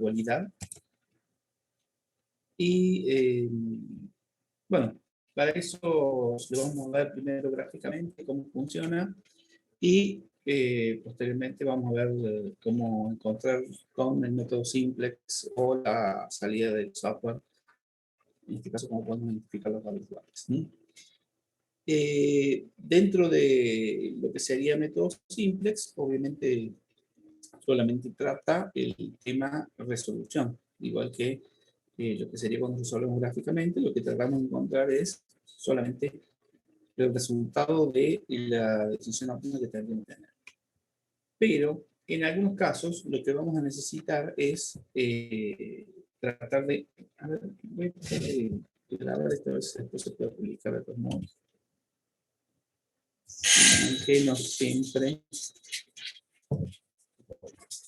dualidad. Y bueno, para eso le vamos a ver primero gráficamente cómo funciona y posteriormente vamos a ver cómo encontrar con el método simplex o la salida del software, en este caso cómo podemos identificar los valores duales, ¿sí? Dentro de lo que sería método simplex, obviamente solamente trata el tema resolución, igual que lo que sería cuando resolvemos gráficamente, lo que tratamos de encontrar es solamente el resultado de la decisión óptima que tendríamos que tener. Pero en algunos casos lo que vamos a necesitar es tratar de... A ver, voy a tratar de grabar esta vez, después se puede publicar de todos modos. Aunque no siempre...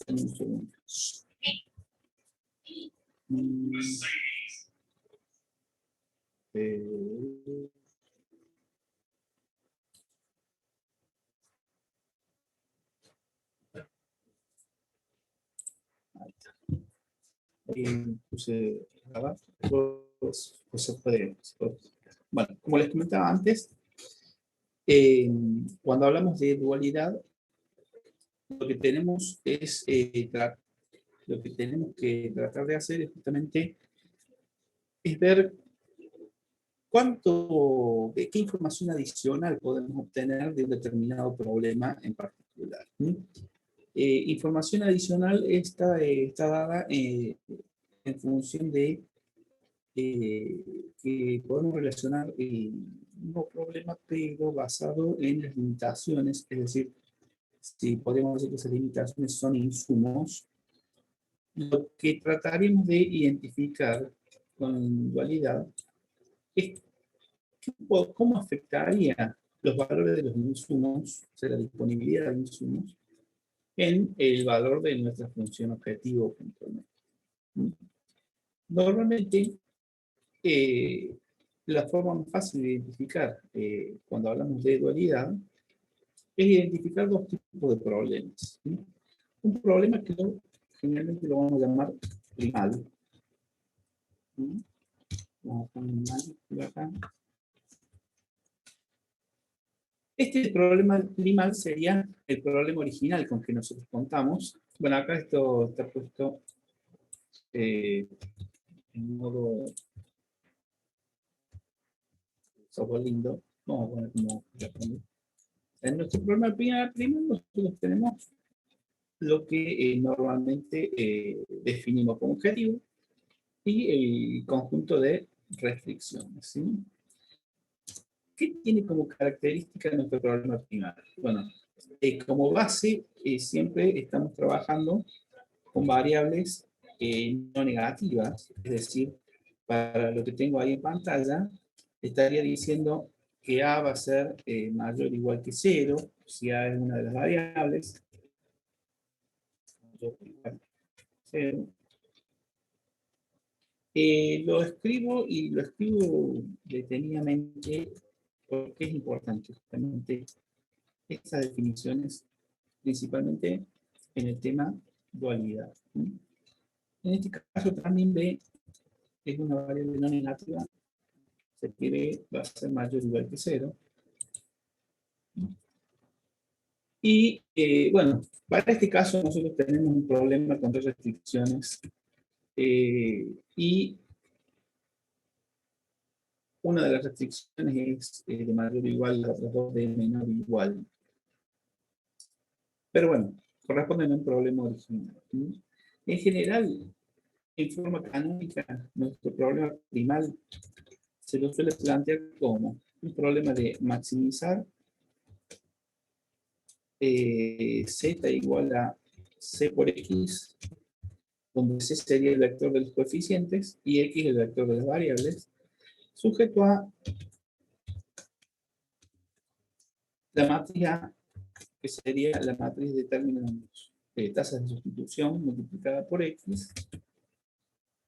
Un segundo. Puse grabar, pues se puede. Bueno, como les comentaba antes, cuando hablamos de dualidad, lo que tenemos es lo que tenemos que tratar de hacer es justamente es ver qué información adicional podemos obtener de un determinado problema en particular. Información adicional está dada en función de que podemos relacionar un nuevo problema, pero basado en las limitaciones, es decir, si podemos decir que esas limitaciones son insumos, lo que trataremos de identificar con dualidad es cómo afectaría los valores de los insumos, o sea, la disponibilidad de insumos, en el valor de nuestra función objetivo puntualmente. Normalmente, la forma más fácil de identificar cuando hablamos de dualidad es identificar dos tipos de problemas. Un problema que generalmente lo vamos a llamar primal. Vamos a poner acá. Este problema primal sería el problema original con que nosotros contamos. Bueno, acá esto está puesto en modo software lindo. Vamos a poner como en nuestro problema primal nosotros tenemos lo que normalmente definimos como objetivo y el conjunto de restricciones, ¿sí? ¿Qué tiene como característica nuestro problema primal? Bueno, como base siempre estamos trabajando con variables no negativas, es decir, para lo que tengo ahí en pantalla, estaría diciendo que A va a ser mayor o igual que 0, si A es una de las variables, mayor o igual que 0. Lo escribo detenidamente porque es importante justamente estas definiciones, principalmente en el tema dualidad. En este caso también B es una variable no negativa, se que B va a ser mayor o igual que 0. Y bueno, para este caso nosotros tenemos un problema con dos restricciones y una de las restricciones es de mayor o igual, las otras dos de menor o igual. Pero bueno, corresponden a un problema original. En general, en forma canónica, nuestro problema primal se lo suele plantear como un problema de maximizar z igual a c por x, donde c sería el vector de los coeficientes y x el vector de las variables, sujeto a la matriz A, que sería la matriz de términos de tasas de sustitución multiplicada por x,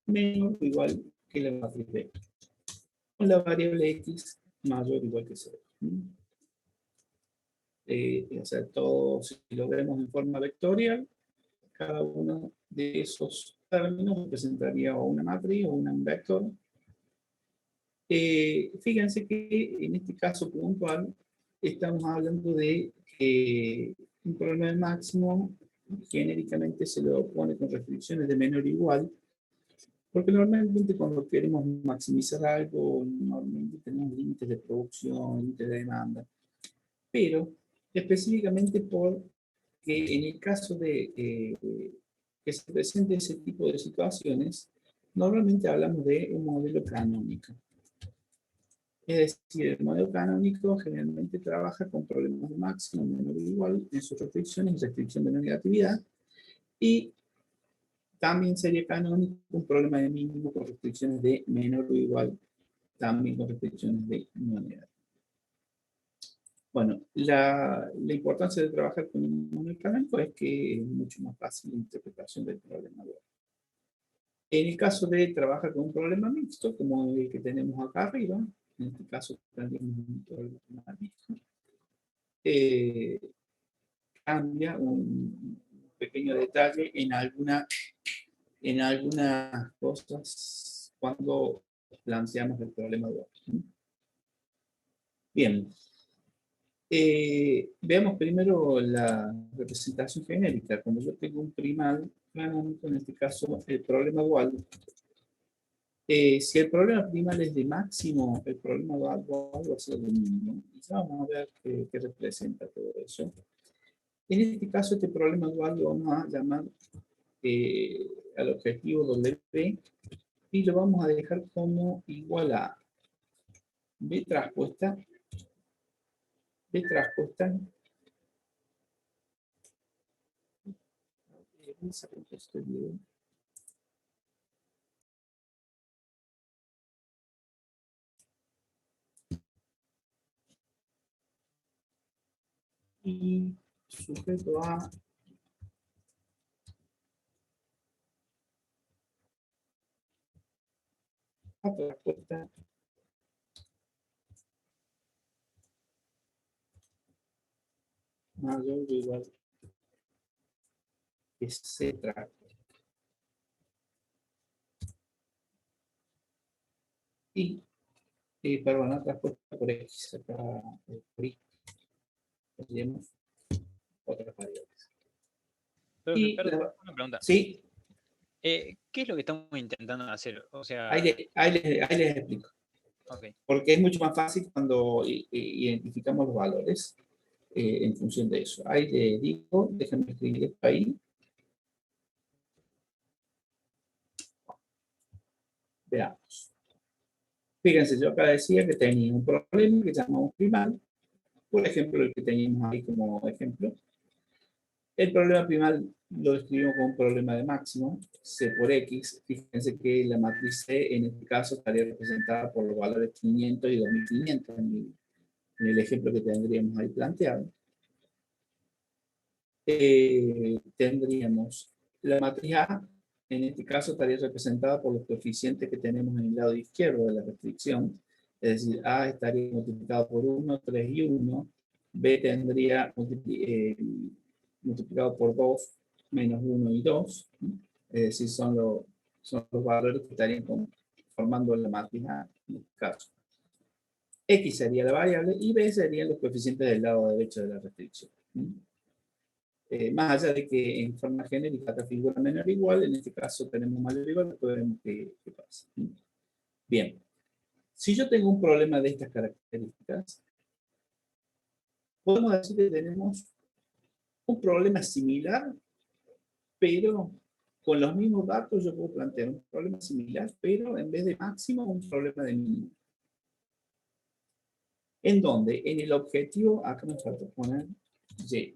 menor o igual que la matriz B, con la variable x mayor o igual que 0. O sea, todo, si lo vemos en forma vectorial, cada uno de esos término representaría o una matriz o un vector. Fíjense que en este caso puntual estamos hablando de un problema de máximo genéricamente se lo pone con restricciones de menor o igual, porque normalmente cuando queremos maximizar algo, normalmente tenemos límites de producción, límites de demanda, pero específicamente porque en el caso de que se presente ese tipo de situaciones, normalmente hablamos de un modelo canónico. Es decir, el modelo canónico generalmente trabaja con problemas de máximo, menor o igual en sus restricciones y restricción de la negatividad, y también sería canónico un problema de mínimo con restricciones de menor o igual, también con restricciones de no negatividad. Bueno, la importancia de trabajar con un modelo canónico es que es mucho más fácil la interpretación del problema. En el caso de trabajar con un problema mixto, como el que tenemos acá arriba, en este caso tendríamos un problema mixto, cambia un pequeño detalle en algunas cosas cuando planteamos el problema dual. Bien, veamos primero la representación genérica. Cuando yo tengo un primal canónico, en este caso el problema dual, si el problema primal es de máximo, el problema dual va a ser de mínimo. Y ya vamos a ver qué representa todo eso. En este caso, este problema dual lo vamos a llamar al objetivo W y lo vamos a dejar como igual a B traspuesta, B traspuesta, y sujeto a traspuesta mayor o igual que C traspuesta. Y perdón, la traspuesta por X, acá por Y, tenemos otras variables. Profe, Y perdón, una pregunta. sí, ¿Qué es lo que estamos intentando hacer? O sea, ahí les explico. okay. Porque es mucho más fácil cuando identificamos los valores en función de eso. Ahí le digo, déjenme escribir esto ahí. Veamos. Fíjense, yo acá decía que tenía un problema que llamamos primal. Por ejemplo, el que teníamos ahí como ejemplo. El problema primal lo describimos como un problema de máximo, C por X. Fíjense que la matriz C en este caso estaría representada por los valores 500 y 2500 en el ejemplo que tendríamos ahí planteado. Tendríamos la matriz A, en este caso estaría representada por los coeficientes que tenemos en el lado izquierdo de la restricción, es decir, A estaría multiplicado por 1, 3 y 1, B tendría multiplicado por 2, menos 1 y 2, es decir, son los valores que estarían formando la matriz A en este caso. X sería la variable y B serían los coeficientes del lado derecho de la restricción. Más allá de que en forma genérica acá figura menor o igual, en este caso tenemos mayor o igual, después veremos qué pasa. Bien, si yo tengo un problema de estas características, podemos decir que tenemos un problema similar, pero con los mismos datos yo puedo plantear un problema similar, pero en vez de máximo, un problema de mínimo. ¿En dónde? En el objetivo, acá me falta poner Y,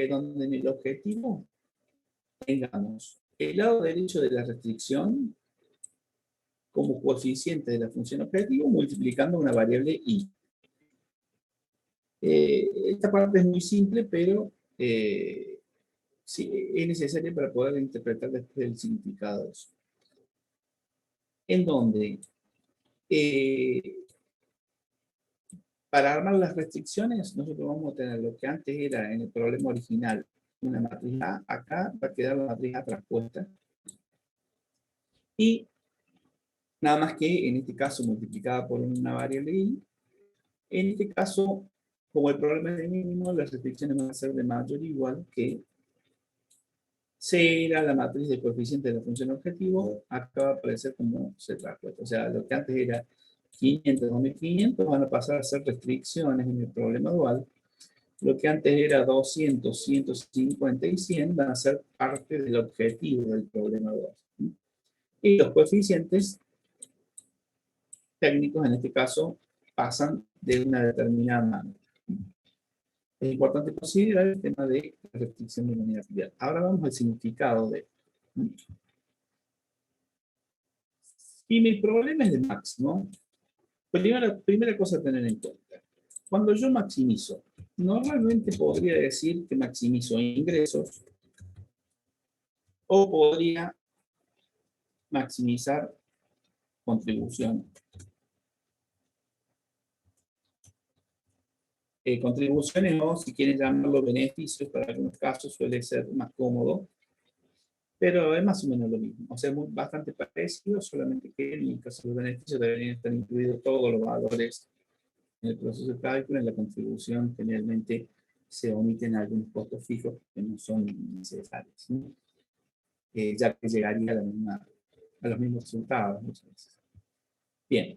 donde en el objetivo tengamos el lado derecho de la restricción como coeficiente de la función objetivo multiplicando una variable y. Esta parte es muy simple, pero sí, es necesaria para poder interpretar después el significado de eso. En donde, para armar las restricciones, nosotros vamos a tener lo que antes era en el problema original, una matriz A, acá va a quedar la matriz A traspuesta. Y nada más que en este caso multiplicada por una variable y. En este caso, como el problema es de mínimo, las restricciones van a ser de mayor o igual que C era la matriz de coeficientes de la función objetivo, acaba de aparecer como C tras. O sea, lo que antes era 500, 2500 van a pasar a ser restricciones en el problema dual. Lo que antes era 200, 150 y 100 van a ser parte del objetivo del problema dual. Y los coeficientes técnicos, en este caso, pasan de una determinada manera. Es importante considerar el tema de la restricción de unidad trivial. Ahora vamos al significado de. Y mi problema es de máximo. Primera cosa a tener en cuenta. Cuando yo maximizo, normalmente podría decir que maximizo ingresos o podría maximizar contribución. Contribuciones o, si quieren llamarlo beneficios, para algunos casos suele ser más cómodo, pero es más o menos lo mismo. O sea, es bastante parecido, solamente que en el caso de los beneficios deberían estar incluidos todos los valores en el proceso de cálculo. En la contribución generalmente se omiten algunos costos fijos que no son necesarios, ¿no? Ya que llegaría a los mismos resultados muchas veces. Bien.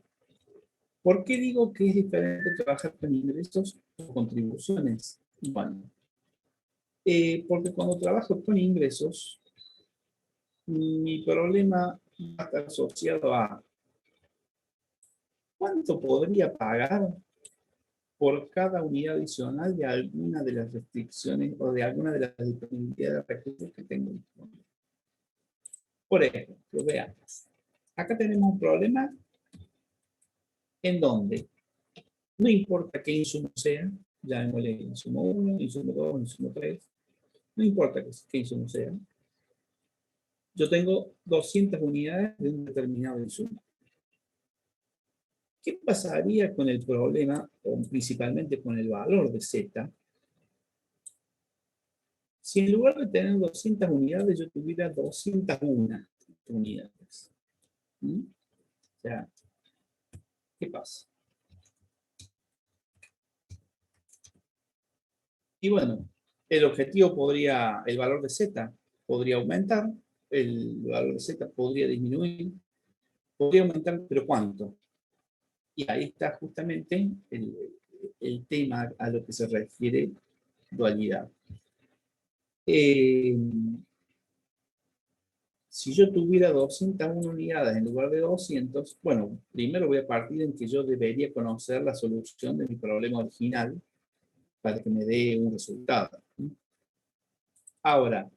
¿Por qué digo que es diferente trabajar con ingresos o contribuciones? Bueno, porque cuando trabajo con ingresos, mi problema va a estar asociado a cuánto podría pagar por cada unidad adicional de alguna de las restricciones o de alguna de las disponibilidades de recursos que tengo disponibles. Por ejemplo, veamos. Acá tenemos un problema en donde no importa qué insumo sea, llamémosle insumo 1, insumo 2, insumo 3, no importa qué insumo sea, yo tengo 200 unidades de un determinado insumo. ¿Qué pasaría con el problema, o principalmente con el valor de Z, si en lugar de tener 200 unidades yo tuviera 201 unidades? ¿Mm? O sea, ¿qué pasa? Y bueno, el valor de Z podría aumentar, el valor de Z podría disminuir, podría aumentar, pero ¿cuánto? Y ahí está justamente el tema a lo que se refiere dualidad. Si yo tuviera 201 unidades en lugar de 200, bueno, primero voy a partir en que yo debería conocer la solución de mi problema original para que me dé un resultado. Ahora,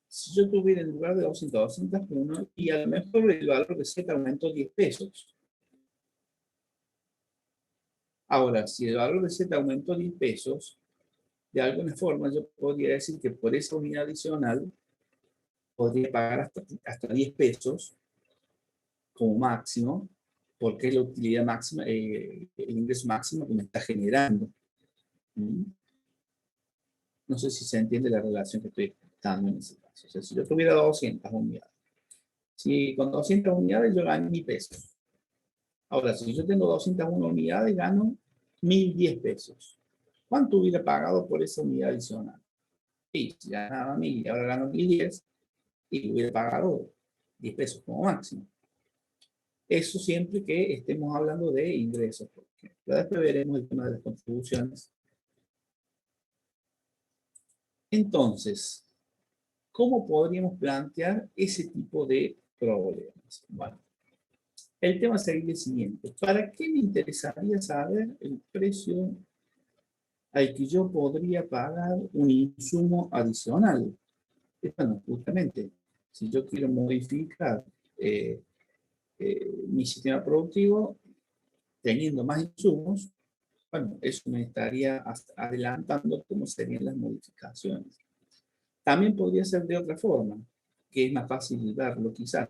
si yo tuviera en lugar de 200, 201, y a lo mejor el valor de Z aumentó 10 pesos. Ahora, si el valor de Z aumentó 10 pesos, de alguna forma yo podría decir que por esa unidad adicional podría pagar hasta 10 pesos como máximo, porque es la utilidad máxima, el ingreso máximo que me está generando. No sé si se entiende la relación que estoy dando en ese caso. O sea, si yo tuviera 200 unidades, si con 200 unidades yo gano 1000 pesos. Ahora, si yo tengo 201 unidades, gano 1010 pesos. ¿Cuánto hubiera pagado por esa unidad adicional? Sí, si ganaba 1000 y ahora gano 1010, y hubiera pagado 10 pesos como máximo. Eso siempre que estemos hablando de ingresos, por ejemplo. Después veremos el tema de las contribuciones. Entonces, ¿cómo podríamos plantear ese tipo de problemas? Bueno, el tema sería el siguiente. ¿Para qué me interesaría saber el precio al que yo podría pagar un insumo adicional? Bueno, justamente, si yo quiero modificar mi sistema productivo teniendo más insumos, bueno, eso me estaría adelantando cómo serían las modificaciones. También podría ser de otra forma, que es más fácil verlo quizás.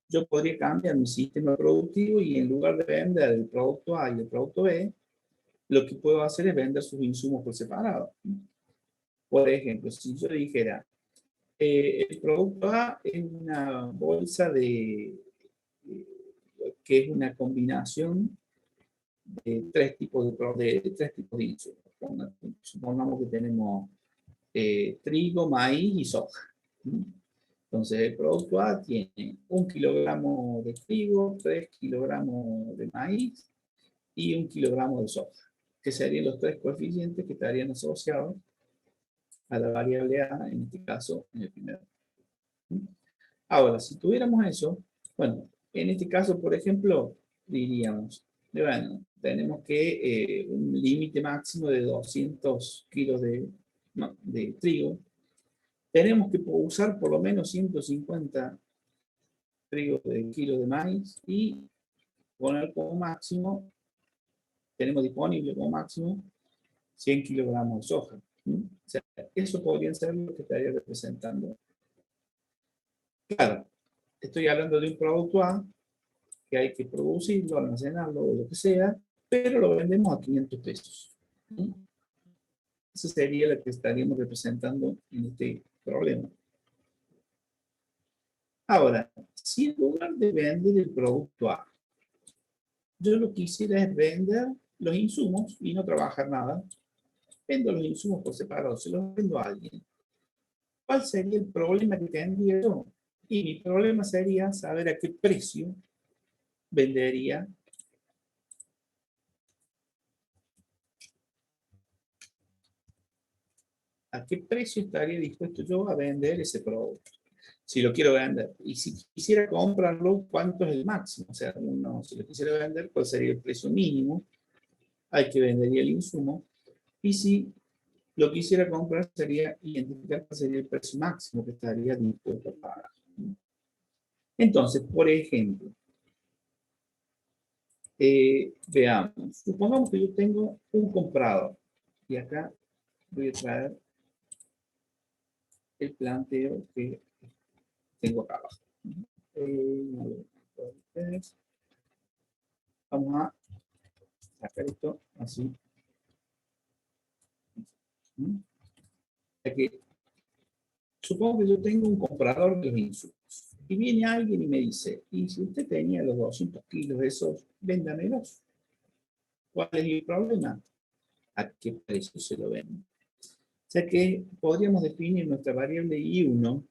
Yo podría cambiar mi sistema productivo y en lugar de vender el producto A y el producto B, lo que puedo hacer es vender sus insumos por separado. Por ejemplo, si yo dijera, El producto A es una bolsa que es una combinación de tres tipos de insumos. Supongamos que tenemos trigo, maíz y soja. Entonces, el producto A tiene 1 kilogramo de trigo, 3 kilogramos de maíz y 1 kilogramo de soja, que serían los tres coeficientes que estarían asociados a la variable A, en este caso, en el primero. Ahora, si tuviéramos eso, bueno, en este caso, por ejemplo, diríamos, bueno, tenemos que un límite máximo de 200 kilos de trigo. Tenemos que usar por lo menos 150 kilos de maíz y poner como máximo, tenemos disponible como máximo 100 kilogramos de soja. O sea, eso podría ser lo que estaría representando. Claro, estoy hablando de un producto A que hay que producirlo, almacenarlo o lo que sea, pero lo vendemos a 500 pesos. Eso sería lo que estaríamos representando en este problema. Ahora, si en lugar de vender el producto A, yo lo que quisiera es vender los insumos y no trabajar nada, vendo los insumos por separado, se los vendo a alguien. ¿Cuál sería el problema que tendría yo? Y mi problema sería saber a qué precio vendería a qué precio estaría dispuesto yo a vender ese producto, si lo quiero vender. Y si quisiera comprarlo, ¿cuánto es el máximo? O sea, si lo quisiera vender, ¿cuál sería el precio mínimo al que vendería el insumo? Y si lo quisiera comprar, sería identificar cuál sería el precio máximo que estaría dispuesto a pagar. Entonces, por ejemplo, veamos, supongamos que yo tengo un comprador, y acá voy a traer el planteo que tengo acá abajo. Vamos a sacar esto así. Que, supongo que yo tengo un comprador de los insumos. Y viene alguien y me dice, y si usted tenía los 200 kilos de esos, véndamelos. ¿Cuál es el problema? ¿A qué precio se lo venden? O sea que podríamos definir nuestra variable I1,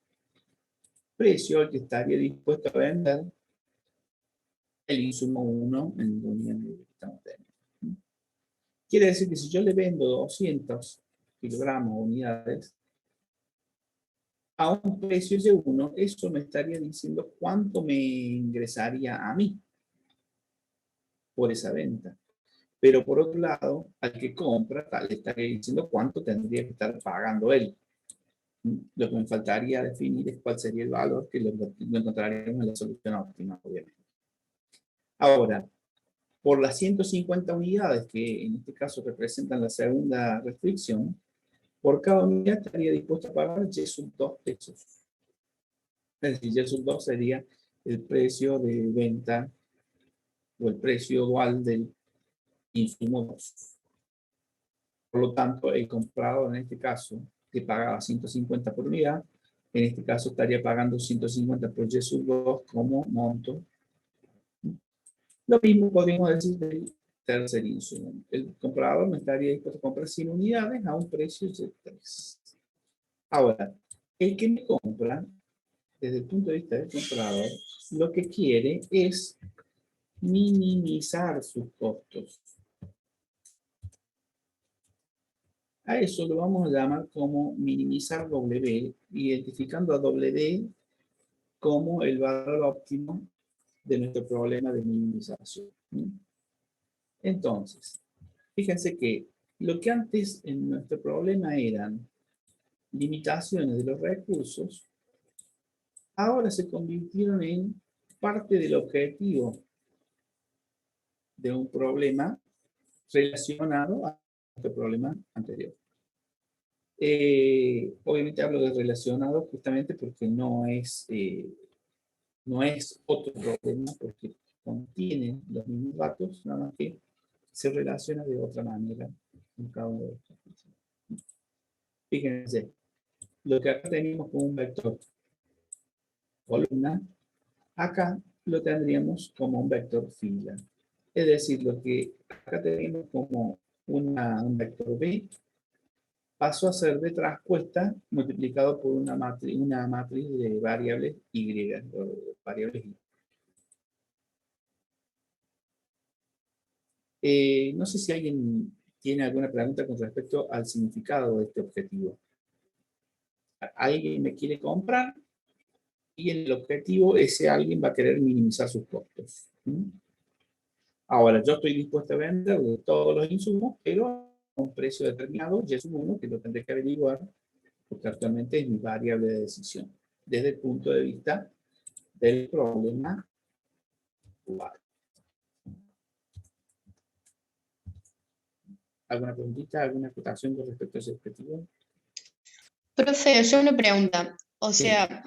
precio al que estaría dispuesto a vender el insumo 1 en la unidad que estamos teniendo. Quiere decir que si yo le vendo 200 kilogramos o unidades a un precio de 1, eso me estaría diciendo cuánto me ingresaría a mí por esa venta. Pero por otro lado, al que compra, le estaría diciendo cuánto tendría que estar pagando él. Lo que me faltaría definir es cuál sería el valor que lo encontraríamos en la solución óptima, obviamente. Ahora, por las 150 unidades que en este caso representan la segunda restricción, por cada unidad estaría dispuesto a pagar Y sub 2 pesos. Es decir, Y sub 2 sería el precio de venta o el precio dual del insumo 2. Por lo tanto, el comprador en este caso, que pagaba 150 por unidad, en este caso estaría pagando 150 por Y sub 2 como monto. Lo mismo podríamos decir del tercer insumo. El comprador me estaría dispuesto a comprar 100 unidades a un precio de 3. Ahora, el que me compra, desde el punto de vista del comprador, lo que quiere es minimizar sus costos. A eso lo vamos a llamar como minimizar W, identificando a W como el valor óptimo de nuestro problema de minimización. Entonces, fíjense que lo que antes en nuestro problema eran limitaciones de los recursos, ahora se convirtieron en parte del objetivo de un problema relacionado a nuestro problema anterior. Obviamente hablo de relacionado justamente porque no es otro problema, porque contiene los mismos datos, nada más que se relaciona de otra manera con cada uno de estos. Fíjense, lo que acá tenemos como un vector columna, acá lo tendríamos como un vector fila. Es decir, lo que acá tenemos como un vector B pasó a ser de traspuesta multiplicado por una matriz de variables Y, o variables Y. No sé si alguien tiene alguna pregunta con respecto al significado de este objetivo. Alguien me quiere comprar y el objetivo, ese alguien va a querer minimizar sus costos. Ahora, yo estoy dispuesto a vender todos los insumos, pero a un precio determinado, y es uno que lo tendré que averiguar, porque actualmente es mi variable de decisión, desde el punto de vista del problema actual. ¿Alguna preguntita, alguna acotación con respecto a ese objetivo? Profe, yo una pregunta. O Sí. sea,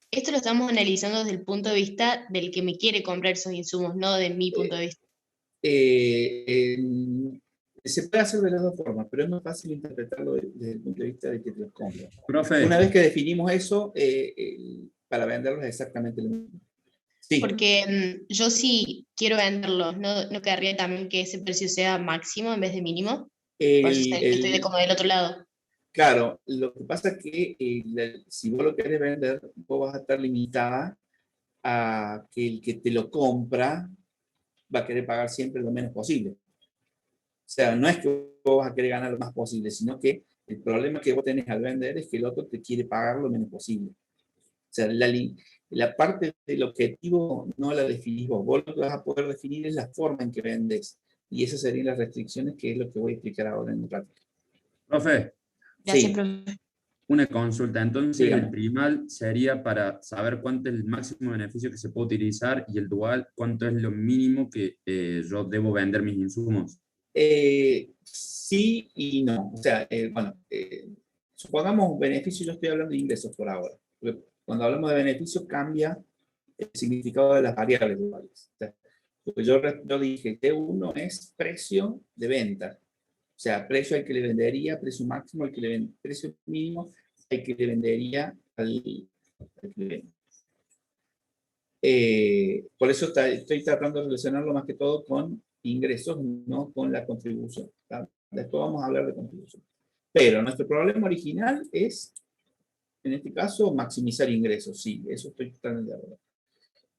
esto lo estamos analizando desde el punto de vista del que me quiere comprar esos insumos, no de mi punto de vista. Se puede hacer de las dos formas, pero es más fácil interpretarlo desde el punto de vista de que te los compra. Profe, Una vez que definimos eso, para venderlos es exactamente lo mismo. Sí. Porque yo sí quiero venderlos, ¿no querría también que ese precio sea máximo en vez de mínimo? Por eso estoy como del otro lado. Claro, lo que pasa es que si vos lo querés vender, vos vas a estar limitada a que el que te lo compra va a querer pagar siempre lo menos posible. O sea, no es que vos vas a querer ganar lo más posible, sino que el problema que vos tenés al vender es que el otro te quiere pagar lo menos posible. O sea, la parte del objetivo no la definís vos. Vos lo que vas a poder definir es la forma en que vendes. Y esas serían las restricciones, que es lo que voy a explicar ahora en un rato. profe, Gracias, Sí, profe. una consulta. Entonces, dígame. el primal sería para saber cuánto es el máximo beneficio que se puede utilizar y el dual, cuánto es lo mínimo que yo debo vender mis insumos. Sí y no. O sea, bueno, supongamos beneficio, yo estoy hablando de ingresos por ahora. Cuando hablamos de beneficio cambia el significado de las variables iguales. O sea, yo dije que uno es precio de venta. O sea, precio al que le vendería, precio máximo al que le vende, precio mínimo al que le vendería al que le vende. Por eso estoy tratando de relacionarlo más que todo con ingresos, no con la contribución. ¿Tá? Después vamos a hablar de contribución. Pero nuestro problema original es, en este caso, maximizar ingresos. Sí, eso estoy totalmente de acuerdo.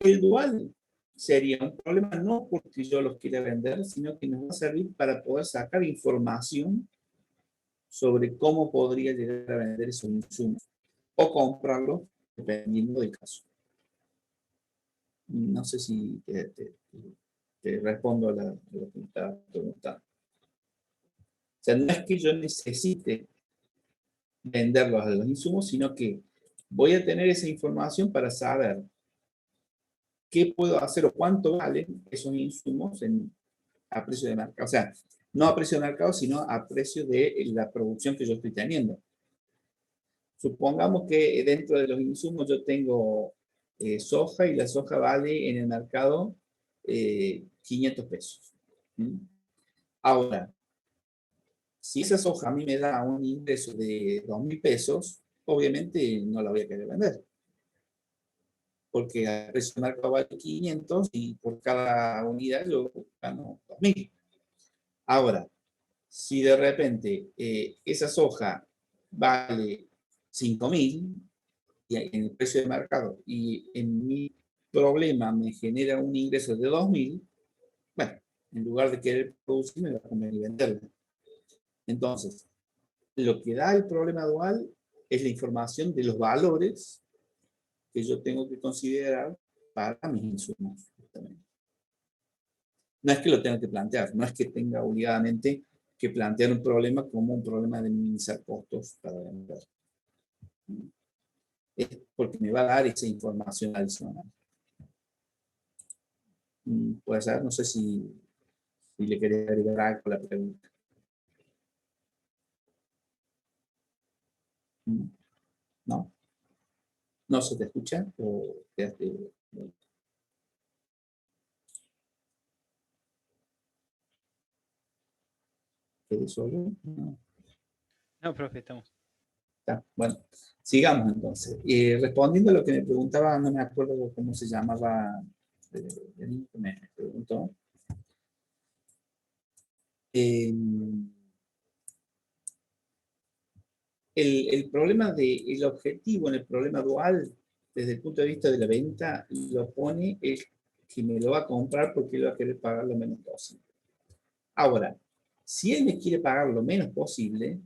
El dual sería un problema no porque yo los quiera vender, sino que nos va a servir para poder sacar información sobre cómo podría llegar a vender esos insumos o comprarlos, dependiendo del caso. No sé si te respondo a lo que me está preguntando. O sea, no es que yo necesite venderlos a los insumos, sino que voy a tener esa información para saber qué puedo hacer o cuánto valen esos insumos a precio de mercado. O sea, no a precio de mercado, sino a precio de la producción que yo estoy teniendo. Supongamos que dentro de los insumos yo tengo soja y la soja vale en el mercado 500 pesos. ¿Mm? Ahora, si esa soja a mí me da un ingreso de 2.000 pesos, obviamente no la voy a querer vender. Porque a precio de mercado vale 500 y por cada unidad yo gano 2.000. Ahora, si de repente esa soja vale 5.000 en el precio de mercado y en mi problema me genera un ingreso de 2.000, bueno, en lugar de querer producir, me va a convenir venderla. Entonces, lo que da el problema dual es la información de los valores que yo tengo que considerar para mis insumos. No es que lo tenga que plantear, no es que tenga obligadamente que plantear un problema como un problema de minimizar costos para vender. Es porque me va a dar esa información adicional. Puede ser, no sé si le quería agregar algo a la pregunta. ¿No? ¿No se te escucha? ¿O quedaste? ¿Quedé solo? No. No, profe, estamos. Bueno, sigamos entonces. Respondiendo a lo que me preguntaba, no me acuerdo cómo se llamaba, me preguntó. El problema del objetivo en el problema dual, desde el punto de vista de la venta, lo pone el que me lo va a comprar porque él va a querer pagar lo menos posible. Ahora, si él me quiere pagar lo menos posible,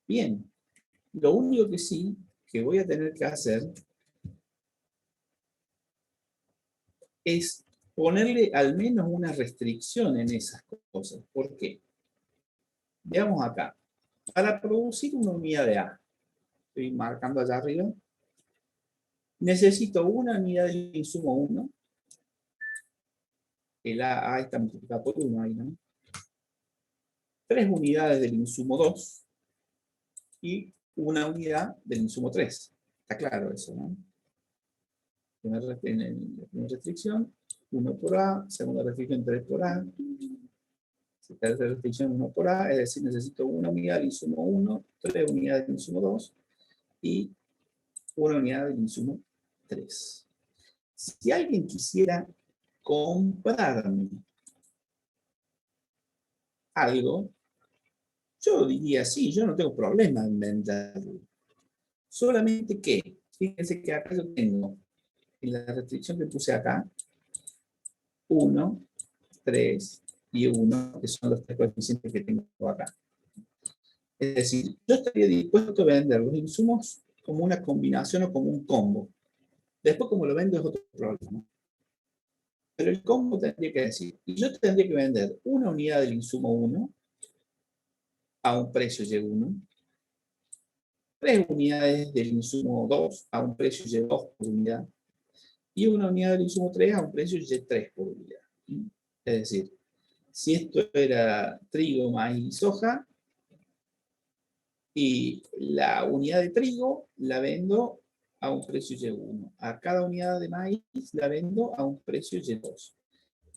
bien. Lo único que sí que voy a tener que hacer es ponerle al menos una restricción en esas cosas. ¿Por qué? Veamos acá. Para producir una unidad de A, estoy marcando allá arriba, necesito una unidad del insumo 1. El A está multiplicado por 1 ahí, ¿no? 3 unidades del insumo 2 y una unidad del insumo 3. Está claro eso, ¿no? Primera restricción, 1 por A, segunda restricción, 3 por A, tercera restricción, 1 por A, es decir, necesito una unidad del insumo 1, 3 unidades del insumo 2 y una unidad del insumo 3. Si alguien quisiera comprarme algo, yo diría, sí, yo no tengo problema en venderlo. Solamente que, fíjense que acá yo tengo, en la restricción que puse acá, 1, 3 y 1, que son los 3 coeficientes que tengo acá. Es decir, yo estaría dispuesto a vender los insumos como una combinación o como un combo. Después, como lo vendo, es otro problema. Pero el combo tendría que decir, y yo tendría que vender una unidad del insumo 1 a un precio Y1, 3 unidades del insumo 2 a un precio Y2 por unidad, y una unidad del insumo 3 a un precio Y3 por unidad. Es decir, si esto era trigo, maíz y soja, y la unidad de trigo la vendo a un precio Y1. A cada unidad de maíz la vendo a un precio Y2.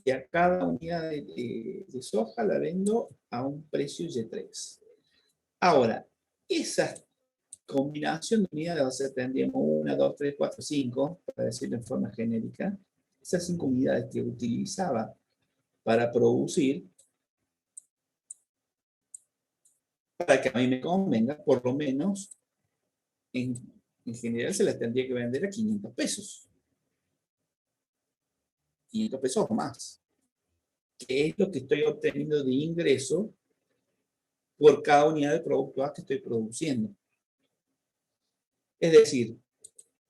Y a cada unidad de soja la vendo a un precio Y3. Ahora, esa combinación de unidades, o sea, tendríamos 1, 2, 3, 4, 5, para decirlo en forma genérica, esas 5 unidades que utilizaba para producir, para que a mí me convenga, por lo menos, en general se las tendría que vender a 500 pesos. 500 pesos o más. Que es lo que estoy obteniendo de ingreso por cada unidad de producto A que estoy produciendo. Es decir,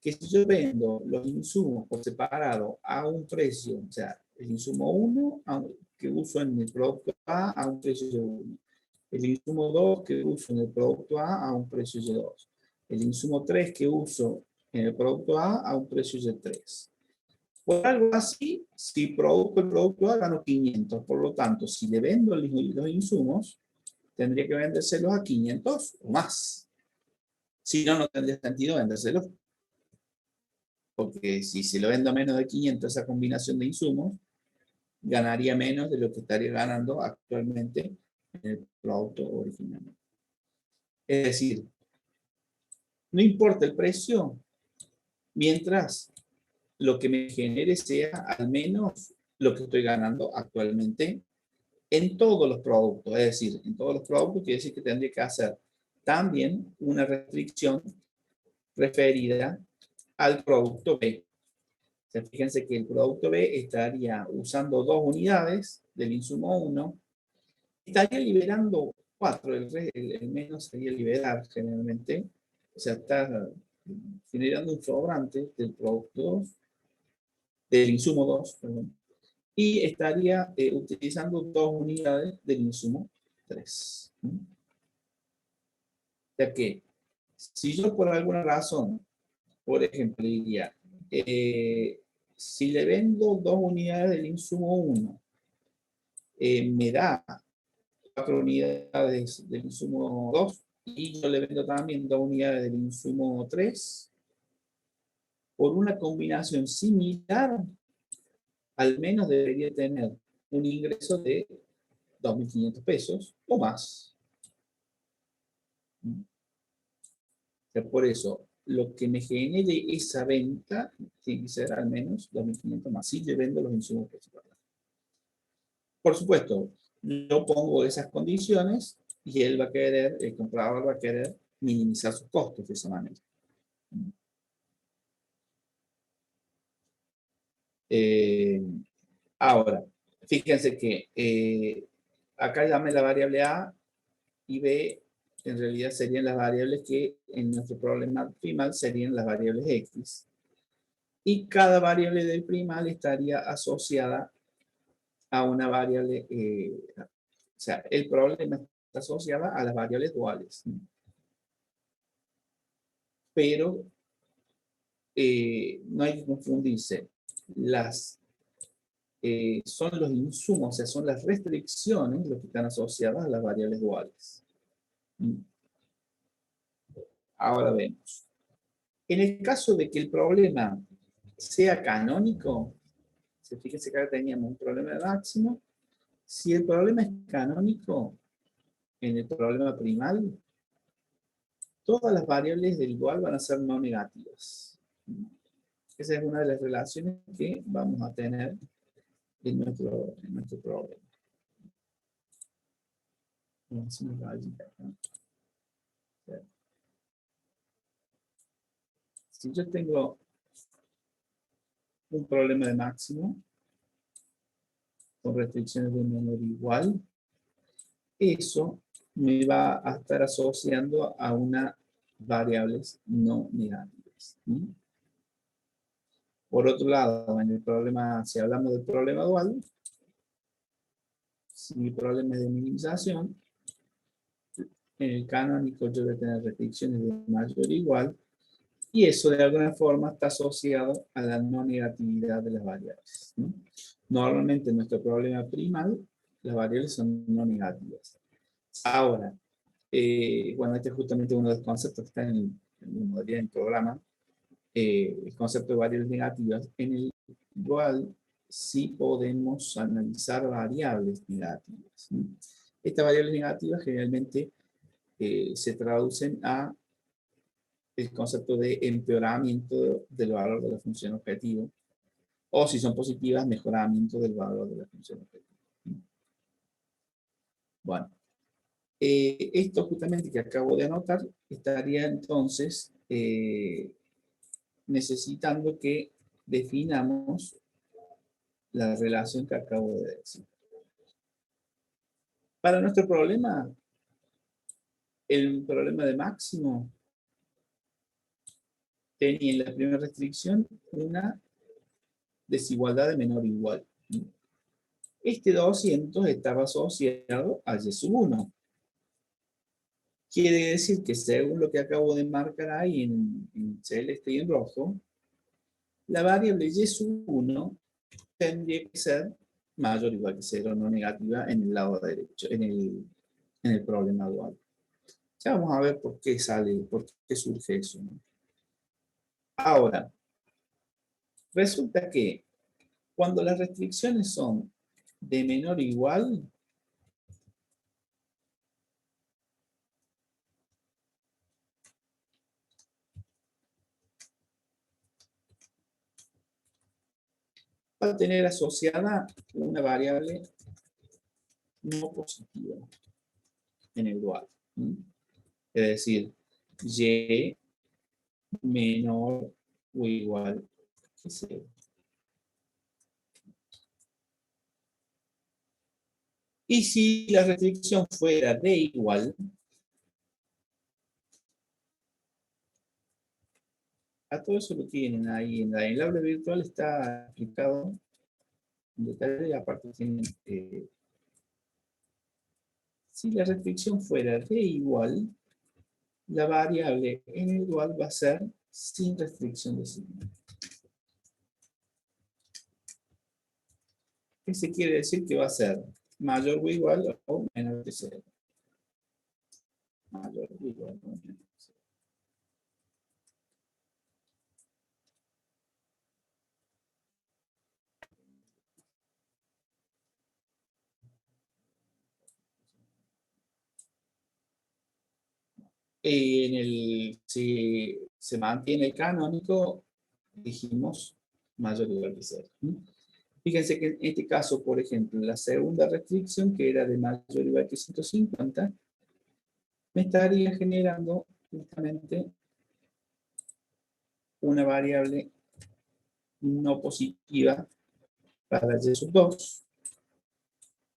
que si yo vendo los insumos por separado a un precio, o sea, el insumo 1 que uso en el producto A un precio Y1, el insumo 2 que uso en el producto A un precio Y2, el insumo 3 que uso en el producto A un precio Y3. Por algo así, si produzco el producto A, gano 500. Por lo tanto, si le vendo los insumos, tendría que vendérselos a 500 o más. Si no, no tendría sentido vendérselos. Porque si se lo vendo a menos de 500 esa combinación de insumos, ganaría menos de lo que estaría ganando actualmente en el producto original. Es decir, no importa el precio, mientras lo que me genere sea al menos lo que estoy ganando actualmente en todos los productos. Es decir, en todos los productos quiere decir que tendría que hacer también una restricción referida al producto B. O sea, fíjense que el producto B estaría usando 2 unidades del insumo 1, estaría liberando 4, el menos sería liberar generalmente, o sea, está generando un sobrante del producto 2, del insumo 2, perdón, y estaría utilizando 2 unidades del insumo 3. O sea que, si yo por alguna razón, por ejemplo, diría, si le vendo 2 unidades del insumo 1, me da 4 unidades del insumo 2 y yo le vendo también 2 unidades del insumo 3, por una combinación similar, al menos debería tener un ingreso de 2.500 pesos o más. sea, por eso, lo que me genere esa venta tiene que ser al menos 2.500 más. Si yo vendo los insumos principales. Por supuesto, yo pongo esas condiciones y él va a querer, el comprador va a querer minimizar sus costos de esa manera. Ahora, fíjense que acá llamé la variable A y B, en realidad serían las variables que en nuestro problema primal serían las variables X. Y cada variable del primal estaría asociada a una variable, o sea, el problema está asociado a las variables duales. Pero no hay que confundirse. Son los insumos, o sea, son las restricciones los que están asociadas a las variables duales. Ahora vemos. En el caso de que el problema sea canónico, fíjense que ahora teníamos un problema de máximo. Si el problema es canónico, en el problema primal, todas las variables del dual van a ser no negativas. Esa es una de las relaciones que vamos a tener en nuestro problema. Vamos a hacer una rayita acá. Si yo tengo un problema de máximo con restricciones de menor o igual, eso me va a estar asociando a unas variables no negativas. Por otro lado, en el problema, si hablamos del problema dual, si mi problema es de minimización, en el canónico yo voy a tener restricciones de mayor o igual, y eso de alguna forma está asociado a la no negatividad de las variables. Normalmente en nuestro problema primal, las variables son no negativas. Ahora, bueno, este es justamente uno de los conceptos que está en la modalidad del programa, el concepto de variables negativas. En el dual sí podemos analizar variables negativas. Estas variables negativas generalmente se traducen a el concepto de empeoramiento del valor de la función objetivo, o si son positivas, mejoramiento del valor de la función objetivo. Bueno, esto justamente que acabo de anotar estaría entonces necesitando que definamos la relación que acabo de decir. Para nuestro problema, el problema de máximo tenía en la primera restricción una desigualdad de menor o igual. Este 200 estaba asociado a Y sub 1. Quiere decir que según lo que acabo de marcar ahí en celeste y en rojo, la variable Y sub 1 tendría que ser mayor o igual que 0, no negativa en el lado derecho, en el problema dual. Ya vamos a ver por qué sale, por qué surge eso. Ahora, resulta que cuando las restricciones son de menor o igual, va a tener asociada una variable no positiva en el dual. Es decir, y menor o igual que 0. Y si la restricción fuera de igual, a todo eso lo tienen ahí en el aula virtual, está explicado en detalle, aparte tienen, si la restricción fuera de igual, la variable en el dual va a ser sin restricción de signo. Ese quiere decir que va a ser mayor o igual o menor que 0. Mayor o igual o menor que 0. Si se mantiene el canónico, dijimos mayor o igual que 0. Fíjense que en este caso, por ejemplo, la segunda restricción, que era de mayor o igual que 150, me estaría generando justamente una variable no positiva para y sub 2.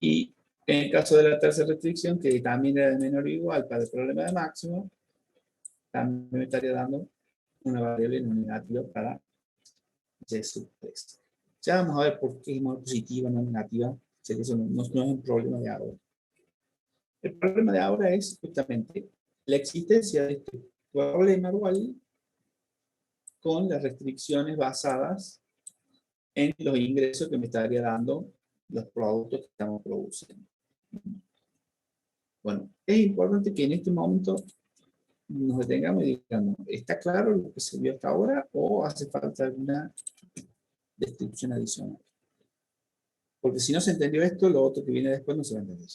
Y en el caso de la tercera restricción, que también era de menor o igual para el problema de máximo, también me estaría dando una variable no negativa para y sub 3. Ya vamos a ver por qué es más positiva, no negativa. Sé que eso no es un problema de ahora. El problema de ahora es justamente la existencia de este problema dual con las restricciones basadas en los ingresos que me estaría dando los productos que estamos produciendo. Bueno, es importante que en este momento nos detengamos y digamos, ¿está claro lo que se vio hasta ahora o hace falta alguna descripción adicional? Porque si no se entendió esto, lo otro que viene después no se va a entender.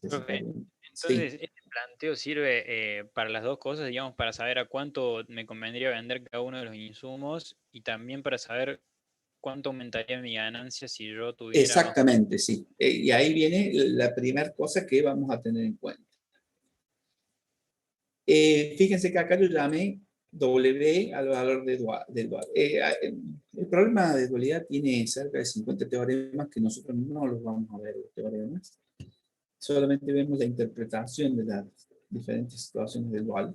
Profe, Sí, entonces, este planteo sirve para las dos cosas, digamos, para saber a cuánto me convendría vender cada uno de los insumos y también para saber cuánto aumentaría mi ganancia si yo tuviera más. exactamente, sí. Y ahí viene la primera cosa que vamos a tener en cuenta. Fíjense que acá yo llamé W al valor del dual. El problema de dualidad tiene cerca de 50 teoremas que nosotros no los vamos a ver, los teoremas. Solamente vemos la interpretación de las diferentes situaciones del dual.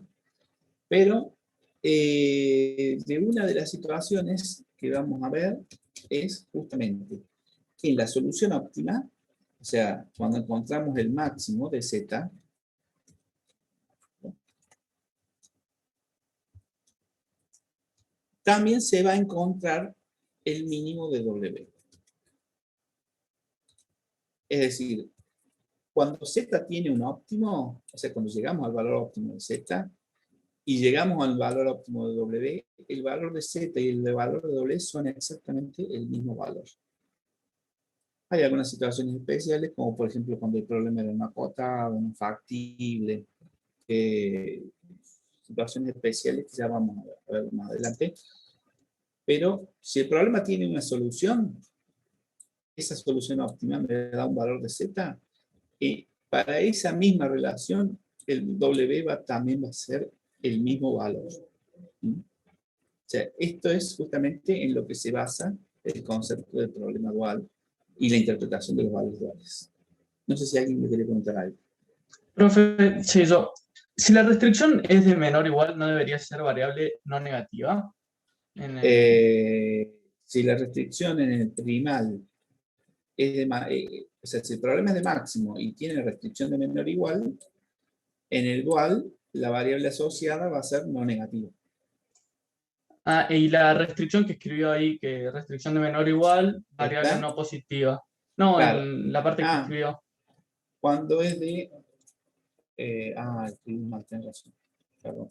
Pero de una de las situaciones que vamos a ver es justamente que en la solución óptima, o sea, cuando encontramos el máximo de Z, también se va a encontrar el mínimo de W. Es decir, cuando Z tiene un óptimo, o sea, cuando llegamos al valor óptimo de Z y llegamos al valor óptimo de W, el valor de Z y el valor de W son exactamente el mismo valor. Hay algunas situaciones especiales, como por ejemplo cuando el problema era no acotado, no factible, situaciones especiales que ya vamos a ver más adelante. Pero si el problema tiene una solución, esa solución óptima me da un valor de Z, y para esa misma relación, el W también va a ser el mismo valor. ¿Mm? O sea, esto es justamente en lo que se basa el concepto del problema dual y la interpretación de los valores duales. No sé si alguien me quiere preguntar algo. Profe, sí, si la restricción es de menor o igual, ¿no debería ser variable no negativa? Si la restricción en el primal es o sea, si el problema es de máximo y tiene restricción de menor o igual, en el dual la variable asociada va a ser no negativa. Ah, y la restricción que escribió ahí, que restricción de menor o igual, variable ¿Está? no positiva. No, Claro. en la parte que escribió. Cuando es de... escribí mal, tenés razón. Perdón.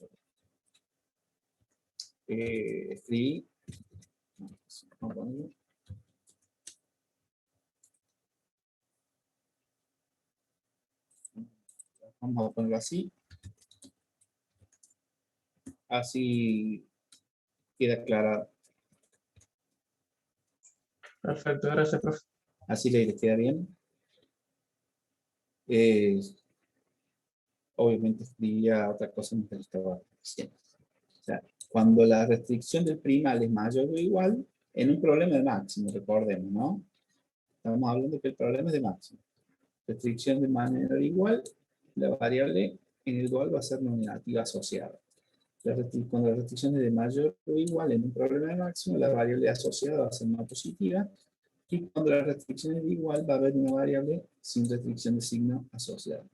Escribí... Vamos a ponerlo así. Así queda aclarado. Perfecto, gracias, profe. Así le queda bien. Obviamente escribía otra cosa mientras lo estaba diciendo. O sea, cuando la restricción del primal es mayor o igual, en un problema de máximo, recordemos, ¿no? Estamos hablando que el problema es de máximo. Restricción de manera igual, la variable en el dual va a ser no negativa asociada. Cuando la restricción es de mayor o igual en un problema de máximo, la variable asociada va a ser no positiva. Y cuando la restricción es de igual, va a haber una variable sin restricción de signo asociada.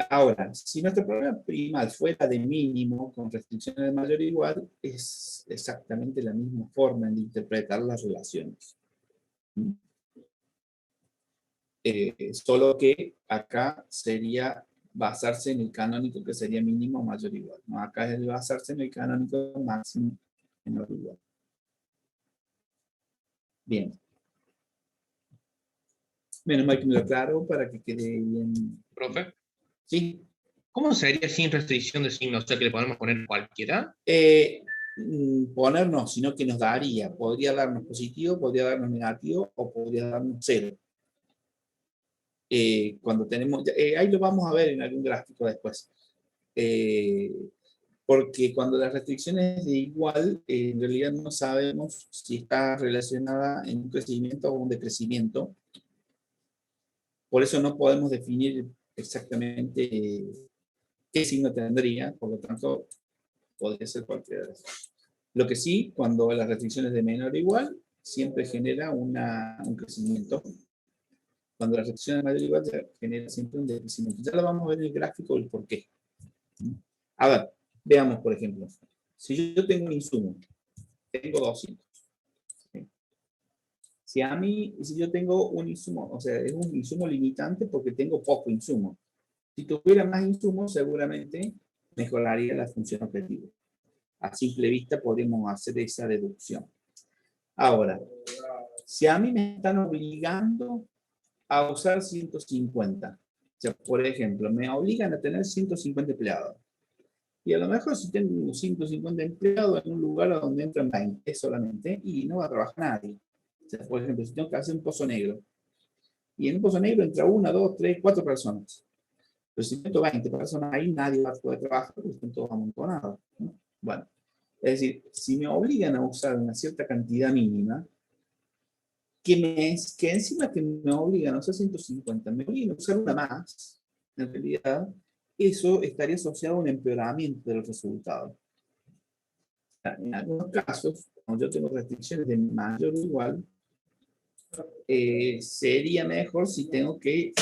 Ahora, si nuestro problema primal fuera de mínimo con restricciones de mayor o igual, es exactamente la misma forma de interpretar las relaciones. Solo que acá sería basarse en el canónico que sería mínimo mayor o igual. ¿No? Acá es basarse en el canónico máximo menor o igual. Bien. Menos mal que me lo aclaro para que quede bien. ¿Profe? Sí. ¿Cómo sería sin restricción de signos? O sea, que le podemos poner cualquiera. Poner no, sino que nos daría. Podría darnos positivo, podría darnos negativo o podría darnos cero. Cuando tenemos, ahí lo vamos a ver en algún gráfico después. Porque cuando la restricción es de igual, en realidad no sabemos si está relacionada en un crecimiento o un decrecimiento. Por eso no podemos definir exactamente qué signo tendría, por lo tanto, podría ser cualquiera de esos. Lo que sí, cuando la restricción es de menor o igual, siempre genera un crecimiento. Cuando la restricción es mayor o igual, genera siempre un decrecimiento. Ya lo vamos a ver en el gráfico el por qué. A ver, veamos, por ejemplo, si yo tengo un insumo, tengo 200. ¿Sí? Si yo tengo un insumo, o sea, es un insumo limitante porque tengo poco insumo. Si tuviera más insumos, seguramente mejoraría la función objetiva. A simple vista podemos hacer esa deducción. Ahora, si a mí me están obligando a usar 150, o sea, por ejemplo, me obligan a tener 150 empleados, y a lo mejor si tengo 150 empleados en un lugar donde entran 20 solamente, y no va a trabajar nadie. O sea, por ejemplo, si tengo que hacer un pozo negro, y en un pozo negro entra 1, 2, 3, 4 personas. Pero si meto 20 personas ahí, nadie va a poder trabajar porque están todos amontonados, ¿no? Bueno, es decir, si me obligan a usar una cierta cantidad mínima, que encima que me obligan a usar 150, me obligan a usar una más, en realidad, eso estaría asociado a un empeoramiento del resultado. En algunos casos, cuando yo tengo restricciones de mayor o igual, sería mejor si tengo que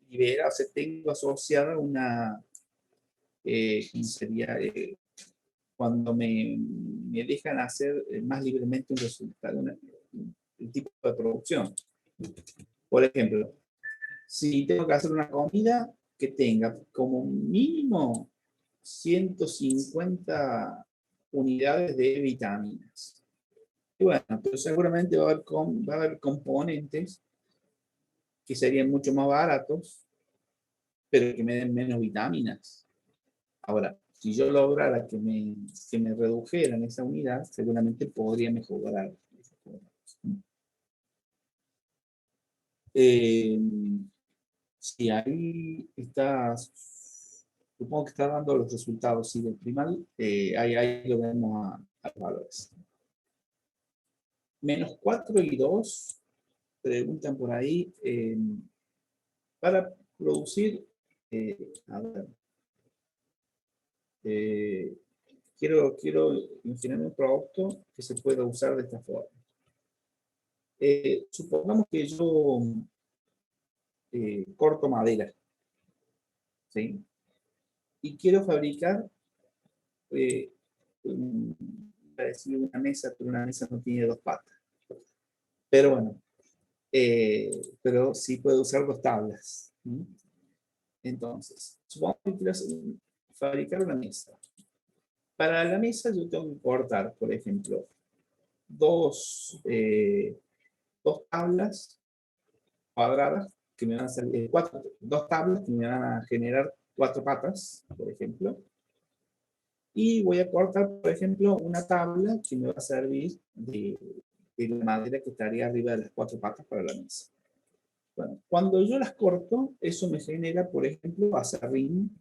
liberar, o sea, tengo asociada una, sería cuando me dejan hacer más libremente un resultado, un tipo de producción. Por ejemplo, si tengo que hacer una comida que tenga como mínimo 150 unidades de vitaminas. Y bueno, pero seguramente va a haber componentes que serían mucho más baratos, pero que me den menos vitaminas. Ahora, si yo lograra que me redujeran esa unidad, seguramente podría mejorar. Si ahí está, supongo que está dando los resultados, sí, del primal, ahí lo vemos a los valores. Menos 4 y 2, preguntan por ahí, para producir, a ver, quiero imaginar un producto que se pueda usar de esta forma. Supongamos que yo corto madera, ¿sí? Y quiero fabricar decir una mesa, pero una mesa no tiene dos patas. Pero bueno, pero sí puedo usar dos tablas. Entonces, supongamos que quiero fabricar una mesa. Para la mesa yo tengo que cortar, por ejemplo, dos tablas cuadradas que me van a salir, dos tablas que me van a generar 4 patas, por ejemplo. Y voy a cortar, por ejemplo, una tabla que me va a servir de la madera que estaría arriba de las 4 patas para la mesa. Bueno, cuando yo las corto, eso me genera, por ejemplo, acerrín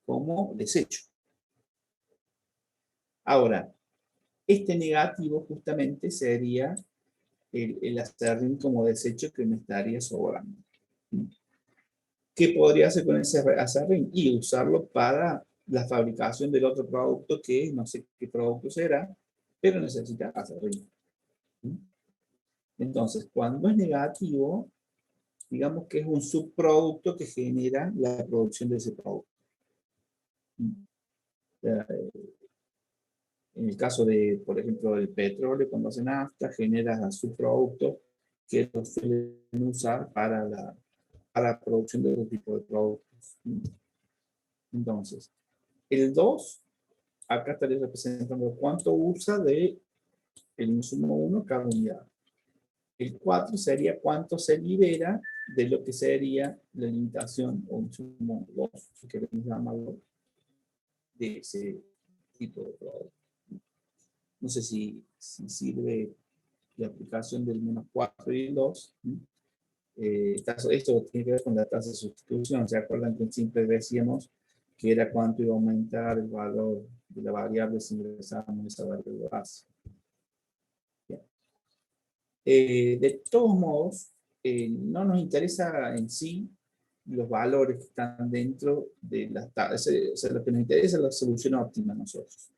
como desecho. Ahora, este negativo justamente sería el acerrín como desecho que me estaría sobrando. ¿Qué podría hacer con ese acerrín? Y usarlo para la fabricación del otro producto que no sé qué producto será, pero necesita acerrín. Entonces, cuando es negativo, digamos que es un subproducto que genera la producción de ese producto. En el caso de, por ejemplo, el petróleo, cuando hace nafta, genera subproductos que lo suelen usar para la producción de otro tipo de productos. Entonces, el 2, acá estaría representando cuánto usa de el insumo 1 cada unidad. El 4 sería cuánto se libera de lo que sería la limitación o insumo 2, si queremos llamarlo, de ese tipo de problema. No sé si sirve la aplicación del menos 4 y el 2. Esto tiene que ver con la tasa de sustitución. ¿Se acuerdan que siempre decíamos que era cuánto iba a aumentar el valor de la variable si ingresábamos esa variable base? De todos modos, no nos interesa en sí los valores que están dentro de las tablas. O sea, lo que nos interesa es la solución óptima a nosotros.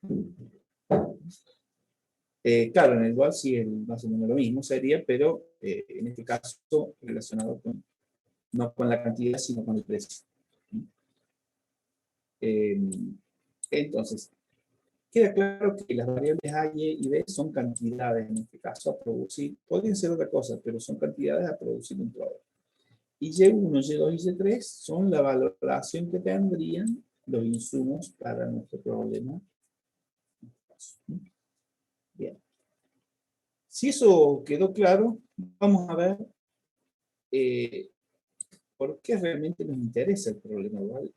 Claro, en el dual sí es más o menos lo mismo sería, pero en este caso relacionado con, no con la cantidad, sino con el precio. Entonces, queda claro que las variables A, Y y B son cantidades, en este caso, a producir. Podrían ser otra cosa, pero son cantidades a producir un producto. Y Y1, Y2 y Y3 son la valoración que tendrían los insumos para nuestro problema. Bien. Si eso quedó claro, vamos a ver por qué realmente nos interesa el problema dual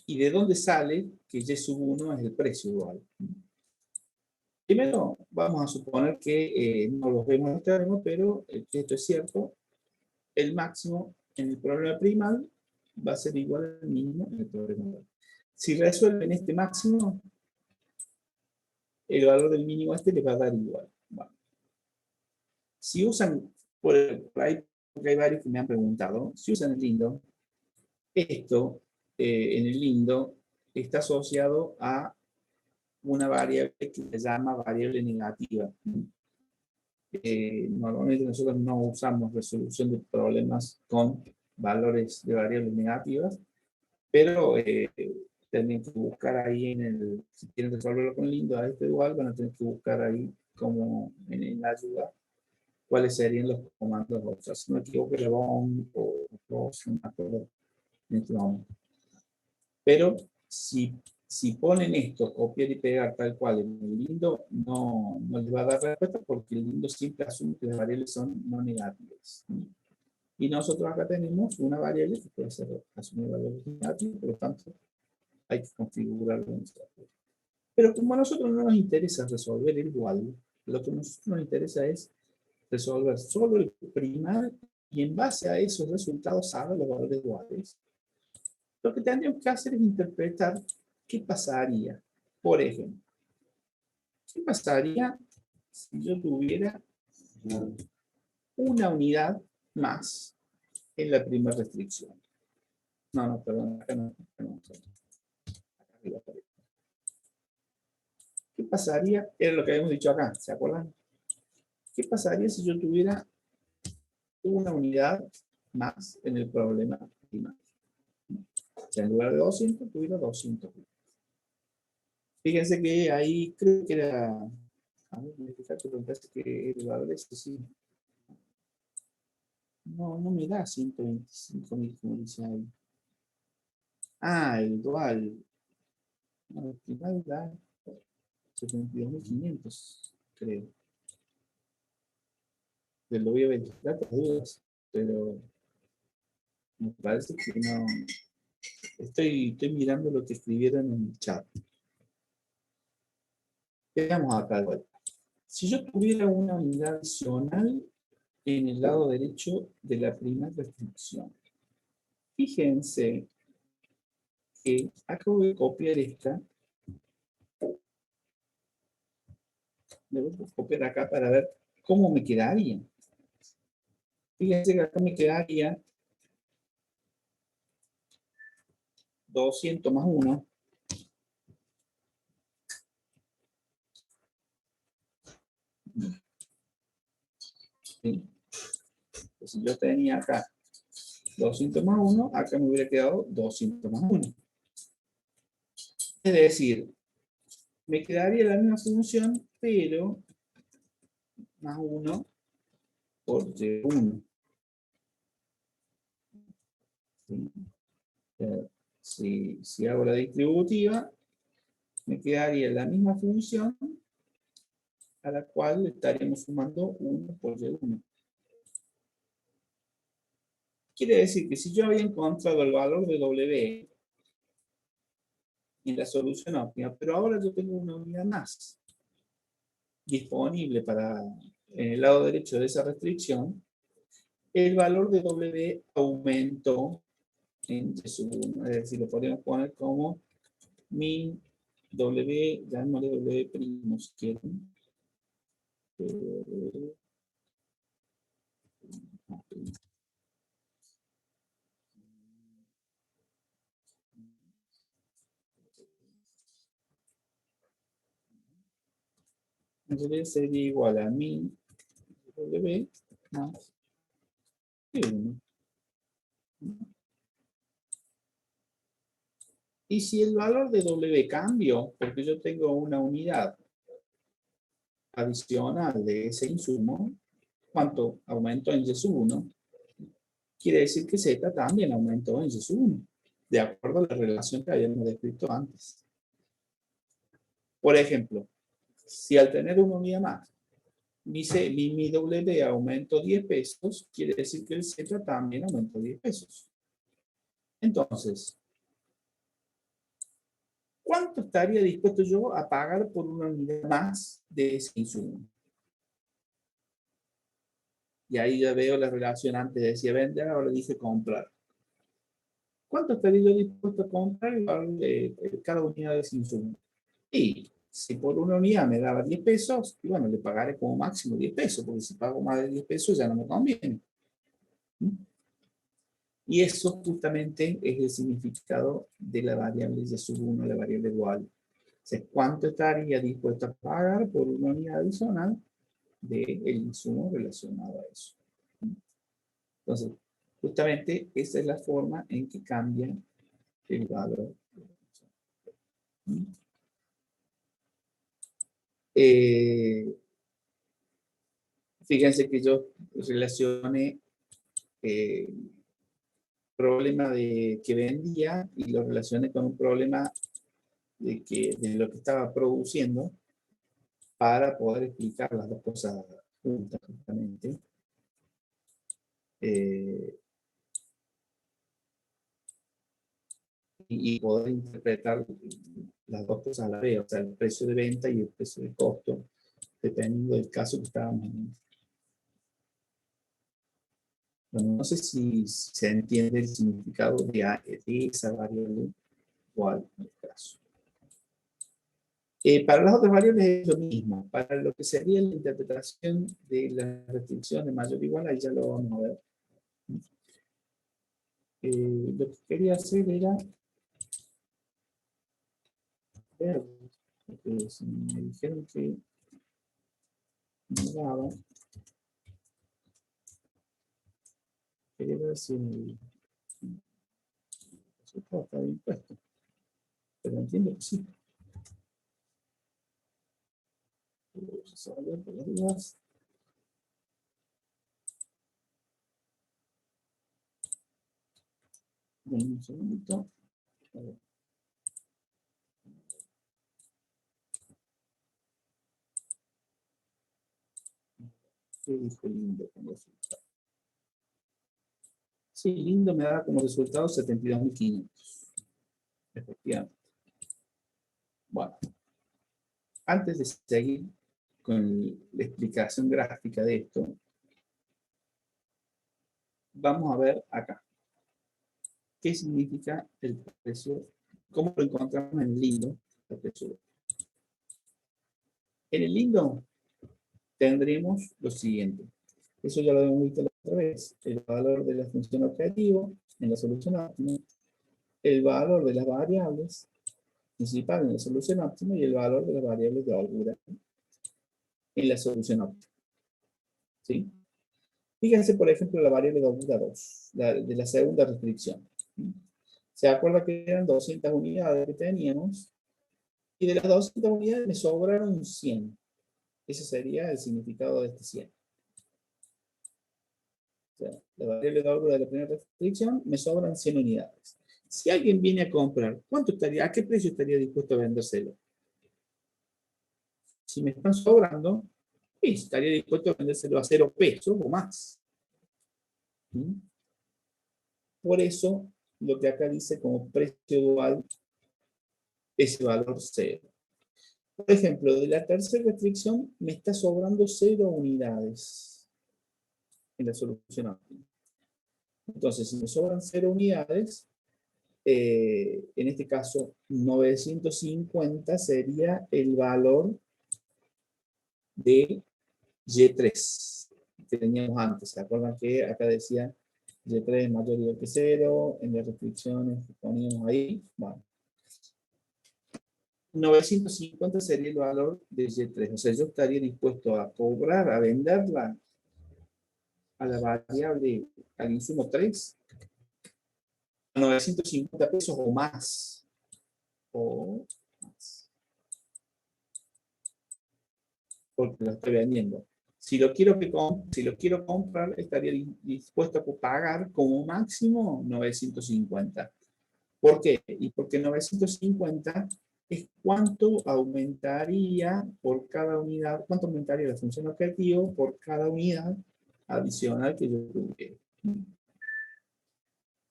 y de dónde sale que Y1 es el precio dual. Primero, vamos a suponer que no los vemos en términos, pero esto es cierto. El máximo en el problema primal va a ser igual al mínimo en el problema dual. Si resuelven este máximo, el valor del mínimo este les va a dar igual. Bueno. Si usan, por ahí, porque hay varios que me han preguntado, si usan el lindo, esto en el lindo está asociado a una variable que se llama variable negativa. Normalmente nosotros no usamos resolución de problemas con valores de variables negativas, pero tienen que buscar ahí si quieren resolverlo con lindo a este dual, van a tener que buscar ahí como en la ayuda cuáles serían los comandos. O sea, si no me equivoco, era BOM o ROS, no me acuerdo en este momento. Pero si ponen esto, copiar y pegar tal cual en el lindo, no les va a dar respuesta porque el lindo siempre asume que las variables son no negativas. Y nosotros acá tenemos una variable que puede ser asumir valores negativos, por lo tanto hay que configurarlo en nuestra prueba. Pero como a nosotros no nos interesa resolver el igual, lo que a nosotros nos interesa es resolver solo el primal y en base a esos resultados saber los valores duales. Lo que tendríamos que hacer es interpretar qué pasaría. Por ejemplo, ¿qué pasaría si yo tuviera una unidad más en la primera restricción? No, perdón, acá no. Acá arriba. ¿Qué pasaría? Era lo que habíamos dicho acá, ¿se acuerdan? ¿Qué pasaría si yo tuviera una unidad más en el problema primario? O sea, en lugar de 200, tuviera 200. Fíjense que ahí creo que era... A ver, me fijaste, pero me parece que el valor este sí. No me da 125.000 como dice ahí. Ah, el dual. No, el primal da 72.500, creo. Lo voy a verificar por dudas, pero me parece que no. Estoy mirando lo que escribieron en el chat. Veamos acá. Si yo tuviera una unidad adicional en el lado derecho de la primera restricción, fíjense que acabo de copiar esta. Le voy a copiar acá para ver cómo me quedaría. Fíjense que acá me quedaría 200 más 1. ¿Sí? Si yo tenía acá 200 más 1, acá me hubiera quedado 200 más 1. Es decir, me quedaría la misma función, pero más 1 por Y1. Si hago la distributiva, me quedaría la misma función a la cual estaríamos sumando 1 por Y1. Quiere decir que si yo había encontrado el valor de W en la solución óptima, pero ahora yo tengo una unidad más disponible para en el lado derecho de esa restricción, el valor de W aumentó en Y sub 1. Es decir, lo podemos poner como min W, llamémosle W primo si quieren. Entonces sería igual a min W más P1. Y si el valor de W cambió, porque yo tengo una unidad adicional de ese insumo, ¿cuánto aumentó en Y sub 1? Quiere decir que Z también aumentó en Y sub 1, de acuerdo a la relación que habíamos descrito antes. Por ejemplo, si al tener una unidad más, mi W aumentó 10 pesos, quiere decir que el Z también aumentó 10 pesos. Entonces, ¿cuánto estaría dispuesto yo a pagar por una unidad más de ese insumo? Y ahí ya veo la relación. Antes decía vender, ahora dice comprar. ¿Cuánto estaría yo dispuesto a comprar cada unidad de ese insumo? Y si por una unidad me daba 10 pesos, y bueno, le pagaré como máximo 10 pesos, porque si pago más de 10 pesos ya no me conviene. Y eso justamente es el significado de la variable Y sub 1, la variable dual. O sea, ¿cuánto estaría dispuesto a pagar por una unidad adicional del insumo relacionado a eso? Entonces, justamente esa es la forma en que cambia el valor. Fíjense que yo relacioné problema de que vendía y lo relacioné con un problema de lo que estaba produciendo para poder explicar las dos cosas juntas justamente. Y poder interpretar las dos cosas a la vez, o sea, el precio de venta y el precio de costo, dependiendo del caso que estábamos en. Bueno, no sé si se entiende el significado de esa variable o al caso. Para las otras variables es lo mismo. Para lo que sería la interpretación de la restricción de mayor o igual, ahí ya lo vamos a ver. Lo que quería hacer era ver, porque si me dijeron que no daba, quería ver si el resultado está bien puesto. Pero entiendo que sí. Vamos a ver por las dudas. Un segundito. A ver. ¿Qué dijo lindo como resultado? Sí, lindo me da como resultado 72.500. Efectivamente. Bueno, antes de seguir con la explicación gráfica de esto, vamos a ver acá. ¿Qué significa el precio? ¿Cómo lo encontramos en el lindo? El precio. En el lindo tendremos lo siguiente. Eso ya lo habíamos visto la otra vez. El valor de la función objetivo en la solución óptima, el valor de las variables principales en la solución óptima y el valor de las variables de holgura en la solución óptima. ¿Sí? Fíjense, por ejemplo, la variable de holgura 2, de la segunda restricción. ¿Se acuerda que eran 200 unidades que teníamos? Y de las 200 unidades me sobraron 100. Ese sería el significado de este 100. O sea, la variable de holgura de la primera restricción me sobran 100 unidades. Si alguien viene a comprar, ¿a qué precio estaría dispuesto a vendérselo? Si me están sobrando, estaría dispuesto a vendérselo a 0 pesos o más. ¿Mm? Por eso, lo que acá dice como precio dual, ese valor 0. Por ejemplo, de la tercera restricción me está sobrando 0 unidades en la solución óptima. Entonces, si me sobran 0 unidades, en este caso 950 sería el valor de Y3 que teníamos antes. ¿Se acuerdan que acá decía Y3 es mayor o igual que 0? En las restricciones que poníamos ahí. Bueno, 950 sería el valor de Y3. O sea, yo estaría dispuesto a cobrar, a venderla a la variable, al insumo 3, a 950 pesos o más. O más. Porque lo estoy vendiendo. Si lo quiero comprar, estaría dispuesto a pagar como máximo 950. ¿Por qué? Y porque 950 es cuánto aumentaría por cada unidad, cuánto aumentaría la función objetivo por cada unidad adicional que yo tuve.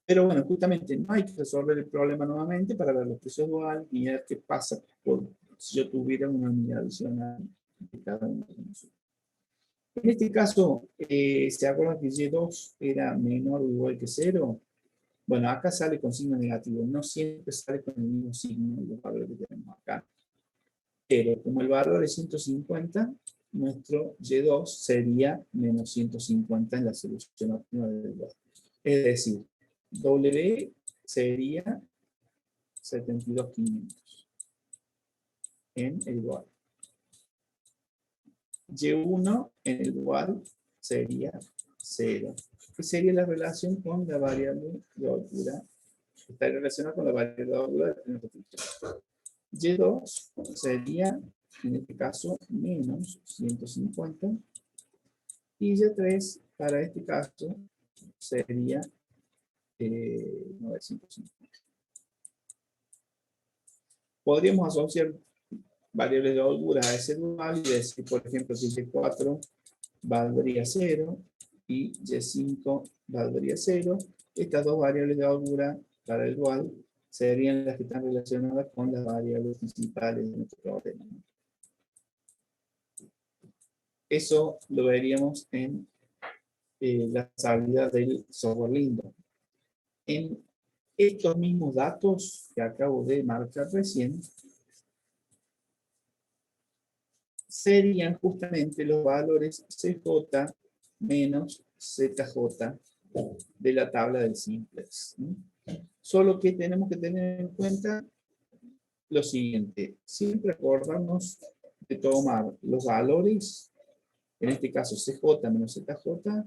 Pero bueno, justamente no hay que resolver el problema nuevamente para ver los precios duales y ver qué pasa si yo tuviera una unidad adicional de cada uno de nosotros. En este caso, ¿se acuerdan que Y2 era menor o igual que 0? Bueno, acá sale con signo negativo. No siempre sale con el mismo signo, los valores que tenemos acá. Pero como el valor es 150, nuestro Y2 sería menos 150 en la solución óptima del Y2. Es decir, W sería 72,500 en el dual. Y1 en el dual sería 0. ¿Qué sería la relación con la variable de holgura? Está relacionada con la variable de holgura de nuestra función. Y2 sería, en este caso, menos 150. Y Y3, para este caso, sería 950. Podríamos asociar variables de holgura a ese dual y decir, por ejemplo, que Y4 valdría 0 y Y5 valdría 0. Estas dos variables de holgura para el dual serían las que están relacionadas con las variables principales de nuestro problema. Eso lo veríamos en la salida del software lindo. En estos mismos datos que acabo de marcar recién, serían justamente los valores CJ menos ZJ de la tabla del simplex. Solo que tenemos que tener en cuenta lo siguiente. Siempre acordarnos de tomar los valores, en este caso CJ menos ZJ,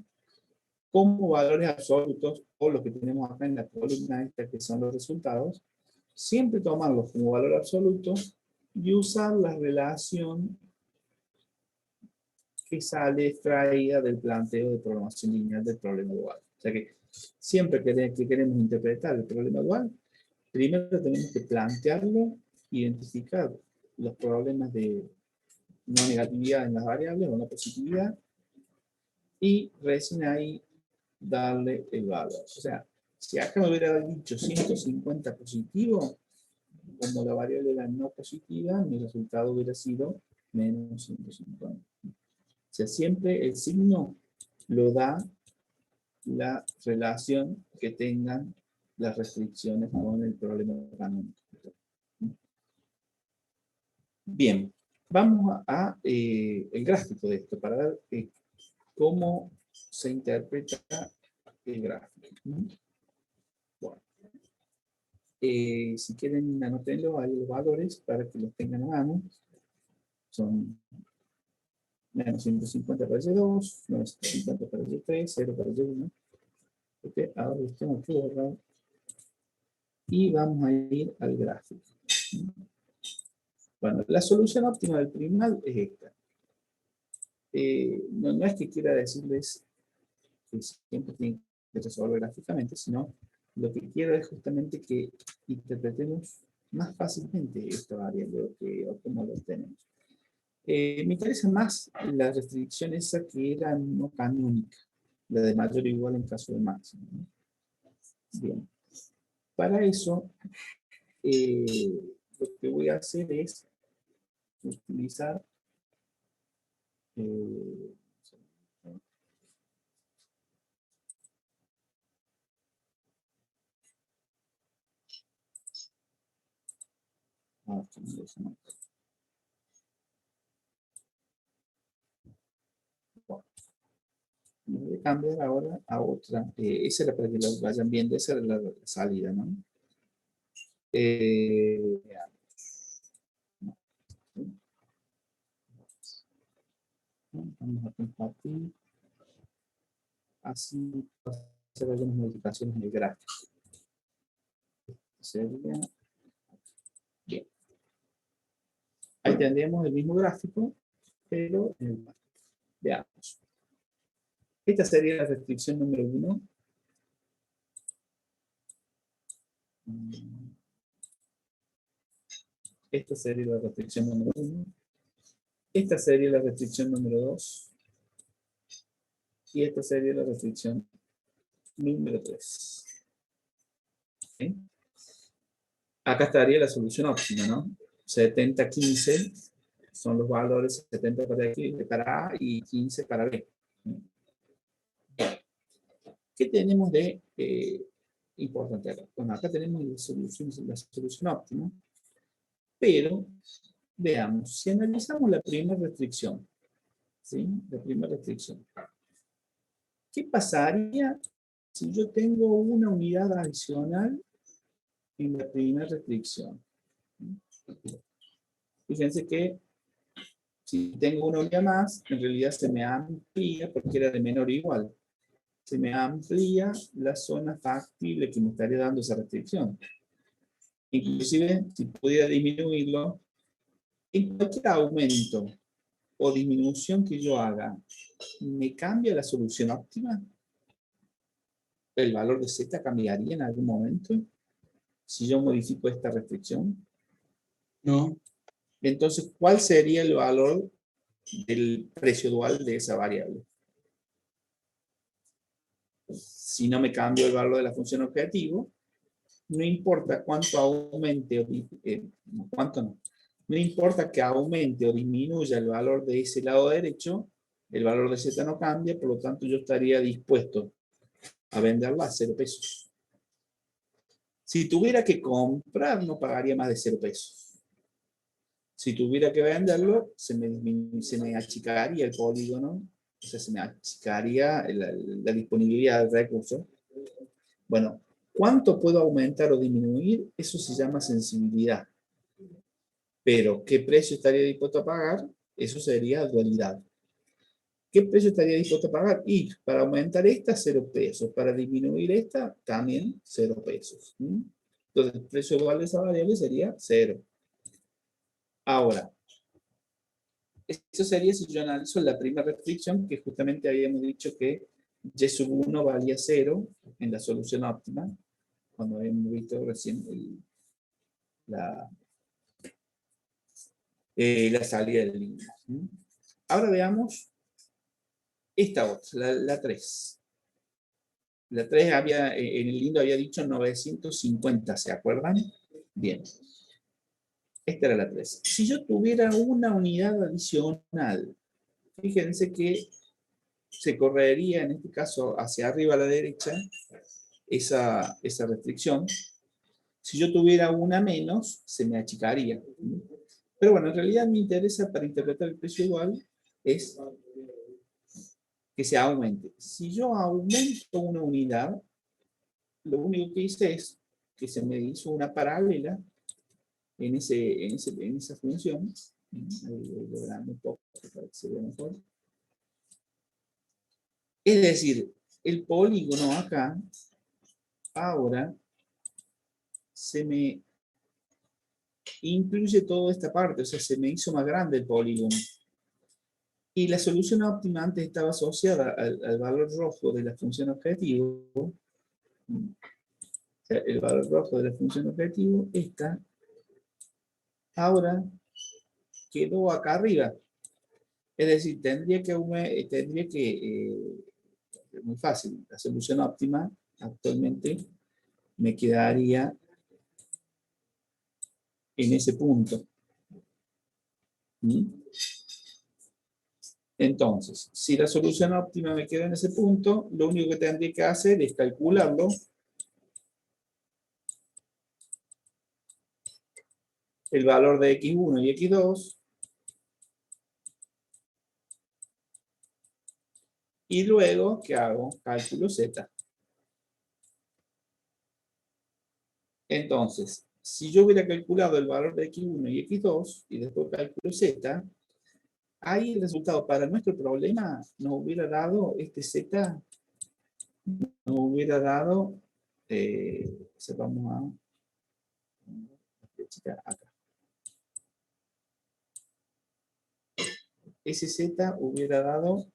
como valores absolutos, o los que tenemos acá en la columna esta, que son los resultados, siempre tomarlos como valor absoluto y usar la relación que sale extraída del planteo de programación lineal del problema dual. O sea que siempre que queremos interpretar el problema dual, primero tenemos que plantearlo, identificar los problemas de no negatividad en las variables o no positividad, y recién ahí darle el valor. O sea, si acá me hubiera dicho 150 positivo, como la variable era no positiva, mi resultado hubiera sido menos 150. O sea, siempre el signo lo da la relación que tengan las restricciones con el problema canónico. Bien, vamos a el gráfico de esto para ver cómo se interpreta el gráfico. Bueno, si quieren anotenlo, hay los valores para que los tengan a mano. Son menos 150 para Y2, menos 150 para Y3, 0 para Y1. Okay, ahora los tengo que borrar. Y vamos a ir al gráfico. Bueno, la solución óptima del primal es esta. No es que quiera decirles que siempre tienen que resolver gráficamente, sino lo que quiero es justamente que interpretemos más fácilmente esta variable o cómo lo tenemos. Me interesa más la restricción esa que era no canónica, la de mayor o igual en caso de máximo. Bien. Para eso, lo que voy a hacer es utilizar voy a cambiar ahora a otra. Esa era para que lo vayan viendo, esa era la salida, ¿no? Vamos a compartir. Así vamos a hacer algunas modificaciones en el gráfico. Sería... Bien. Ahí tendríamos el mismo gráfico, pero en el marco. Veamos. Esta sería la restricción número 1. Esta sería la restricción número 1. Esta sería la restricción número 2. Y esta sería la restricción número 3. ¿Sí? Acá estaría la solución óptima, ¿no? 70, 15 son los valores, 70 para A y 15 para B. ¿Qué tenemos de importante acá? Bueno, acá tenemos la solución óptima, pero veamos, si analizamos la primera restricción, ¿sí? La primera restricción. ¿Qué pasaría si yo tengo una unidad adicional en la primera restricción? Fíjense que si tengo una unidad más, en realidad se me amplía porque era de menor o igual. Se me amplía la zona factible que me estaría dando esa restricción. Inclusive, si pudiera disminuirlo, en cualquier aumento o disminución que yo haga, ¿me cambia la solución óptima? ¿El valor de Z cambiaría en algún momento si yo modifico esta restricción? No. Entonces, ¿cuál sería el valor del precio dual de esa variable? Si no me cambio el valor de la función objetivo, no importa cuánto aumente, no importa que aumente o disminuya el valor de ese lado derecho, el valor de Z no cambia, por lo tanto yo estaría dispuesto a venderla a 0 pesos. Si tuviera que comprar, no pagaría más de 0 pesos. Si tuviera que venderlo, se me achicaría el polígono, o sea, se me achicaría la disponibilidad de recursos. Bueno, ¿cuánto puedo aumentar o disminuir? Eso se llama sensibilidad. Pero, ¿qué precio estaría dispuesto a pagar? Eso sería dualidad. ¿Qué precio estaría dispuesto a pagar? Y para aumentar esta, 0 pesos. Para disminuir esta, también 0 pesos. Entonces, el precio dual de esa variable sería 0. Ahora, eso sería si yo analizo la primera restricción, que justamente habíamos dicho que y sub 1 valía 0 en la solución óptima, cuando habíamos visto recién la salida del lindo. Ahora veamos esta otra, la 3. La 3 había, en el lindo había dicho 950, ¿se acuerdan? Bien. Esta era la 3. Si yo tuviera una unidad adicional, fíjense que se correría, en este caso, hacia arriba a la derecha, esa restricción. Si yo tuviera una menos, se me achicaría. Pero bueno, en realidad me interesa para interpretar el precio igual es que se aumente. Si yo aumento una unidad, lo único que hice es que se me hizo una paralela en esa función. Ahí lo grande un poco para que se vea mejor. Es decir, el polígono acá ahora se me incluye toda esta parte, o sea, se me hizo más grande el polígono. Y la solución óptima antes estaba asociada al valor rojo de la función objetivo. O sea, el valor rojo de la función objetivo, esta, ahora quedó acá arriba. Es decir, tendría que muy fácil, la solución óptima actualmente me quedaría en ese punto. ¿Mm? Entonces, si la solución óptima me queda en ese punto, lo único que tendría que hacer es calcularlo. El valor de x1 y x2. Y luego, ¿qué hago? Cálculo z. Entonces, si yo hubiera calculado el valor de x1 y x2, y después cálculo z, ahí el resultado para nuestro problema nos hubiera dado, este z, nos hubiera dado, vamos a acá. Ese z hubiera dado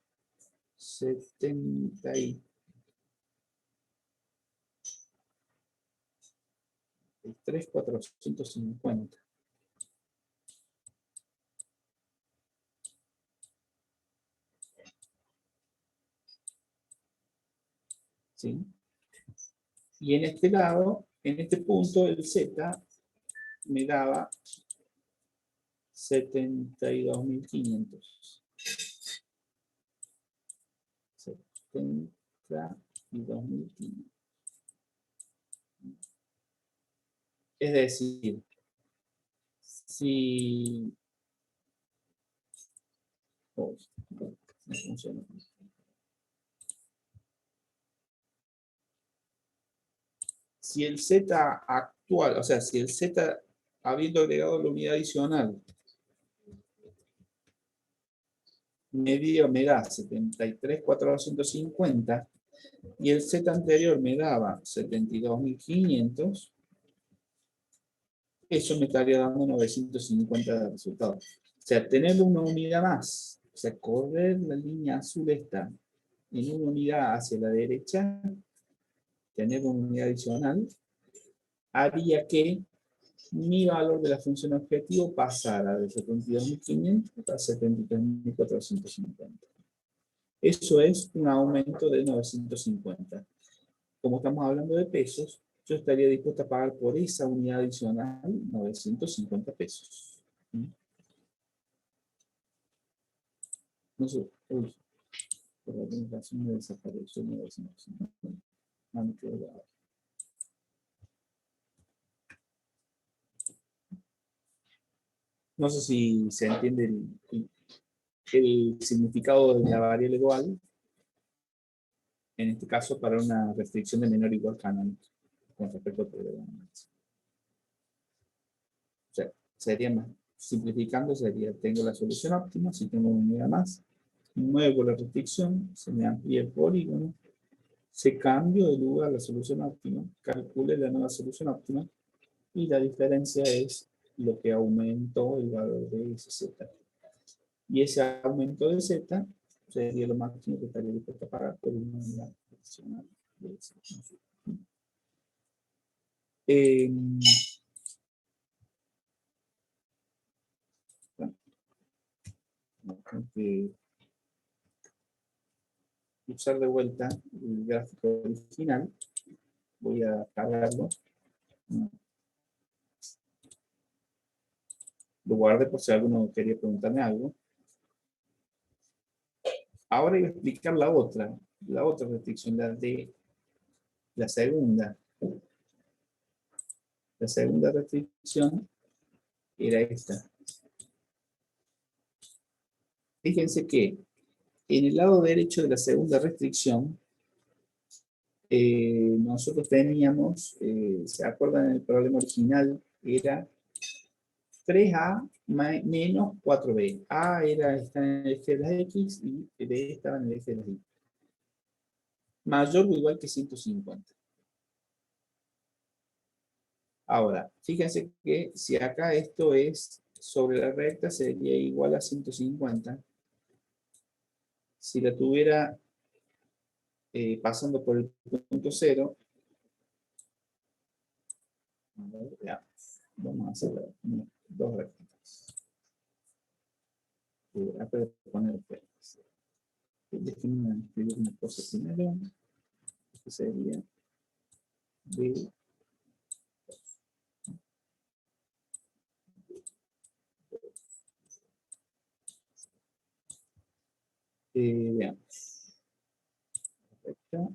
73.450. ¿Sí? Y en este lado, en este punto, el z me daba 72.500. 72.500. Es decir, si... Oh, no funciona. Si el z actual, o sea, si el z habiendo agregado la unidad adicional me da 73.450 y el z anterior me daba 72.500, eso me estaría dando 950 de resultado. O sea, tener una unidad más, o sea, correr la línea azul esta en una unidad hacia la derecha, tener una unidad adicional, haría que mi valor de la función objetivo pasara de 72.500 a 73.450. Eso es un aumento de 950. Como estamos hablando de pesos, yo estaría dispuesto a pagar por esa unidad adicional 950 pesos. No sé, uy, por alguna razón me desapareció 950. No me quedo grabado. No sé si se entiende el significado de la variable igual, en este caso para una restricción de menor o igual canónico con respecto al problema. O sea, sería más, simplificando, sería, tengo la solución óptima, si tengo una unidad más, muevo la restricción, se me amplía el polígono, se cambio de lugar la solución óptima, calcule la nueva solución óptima, y la diferencia es lo que aumentó el valor de ese z. Y ese aumento de z sería lo máximo que estaría dispuesto a pagar por una unidad adicional de z. Tengo que usar de vuelta el gráfico original. Voy a cargarlo. Lo guardé por si alguno quería preguntarme algo. Ahora voy a explicar la otra restricción, la de la segunda. La segunda restricción era esta. Fíjense que en el lado derecho de la segunda restricción, nosotros teníamos, ¿se acuerdan? El problema original era 3a menos 4b. A está en el eje de las x y b estaba en el eje de las y. Mayor o igual que 150. Ahora, fíjense que si acá esto es sobre la recta, sería igual a 150. Si la tuviera pasando por el punto 0, vamos a hacer dos rectas. Acá voy a poner rectas. Déjenme escribir una cosa primero. Esto sería b Veamos. Recta.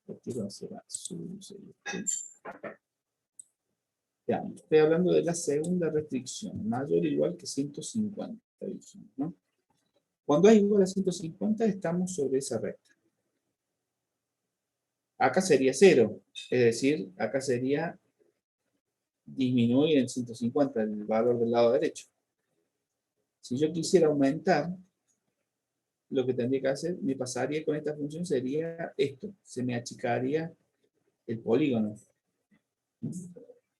Retiro hacia la azul. Veamos. Estoy hablando de la segunda restricción. Mayor o igual que 150. ¿No? Cuando es igual a 150, estamos sobre esa recta. Acá sería 0. Es decir, acá sería disminuir en 150 el valor del lado derecho. Si yo quisiera aumentar, lo que tendría que hacer, me pasaría con esta función, sería esto. Se me achicaría el polígono.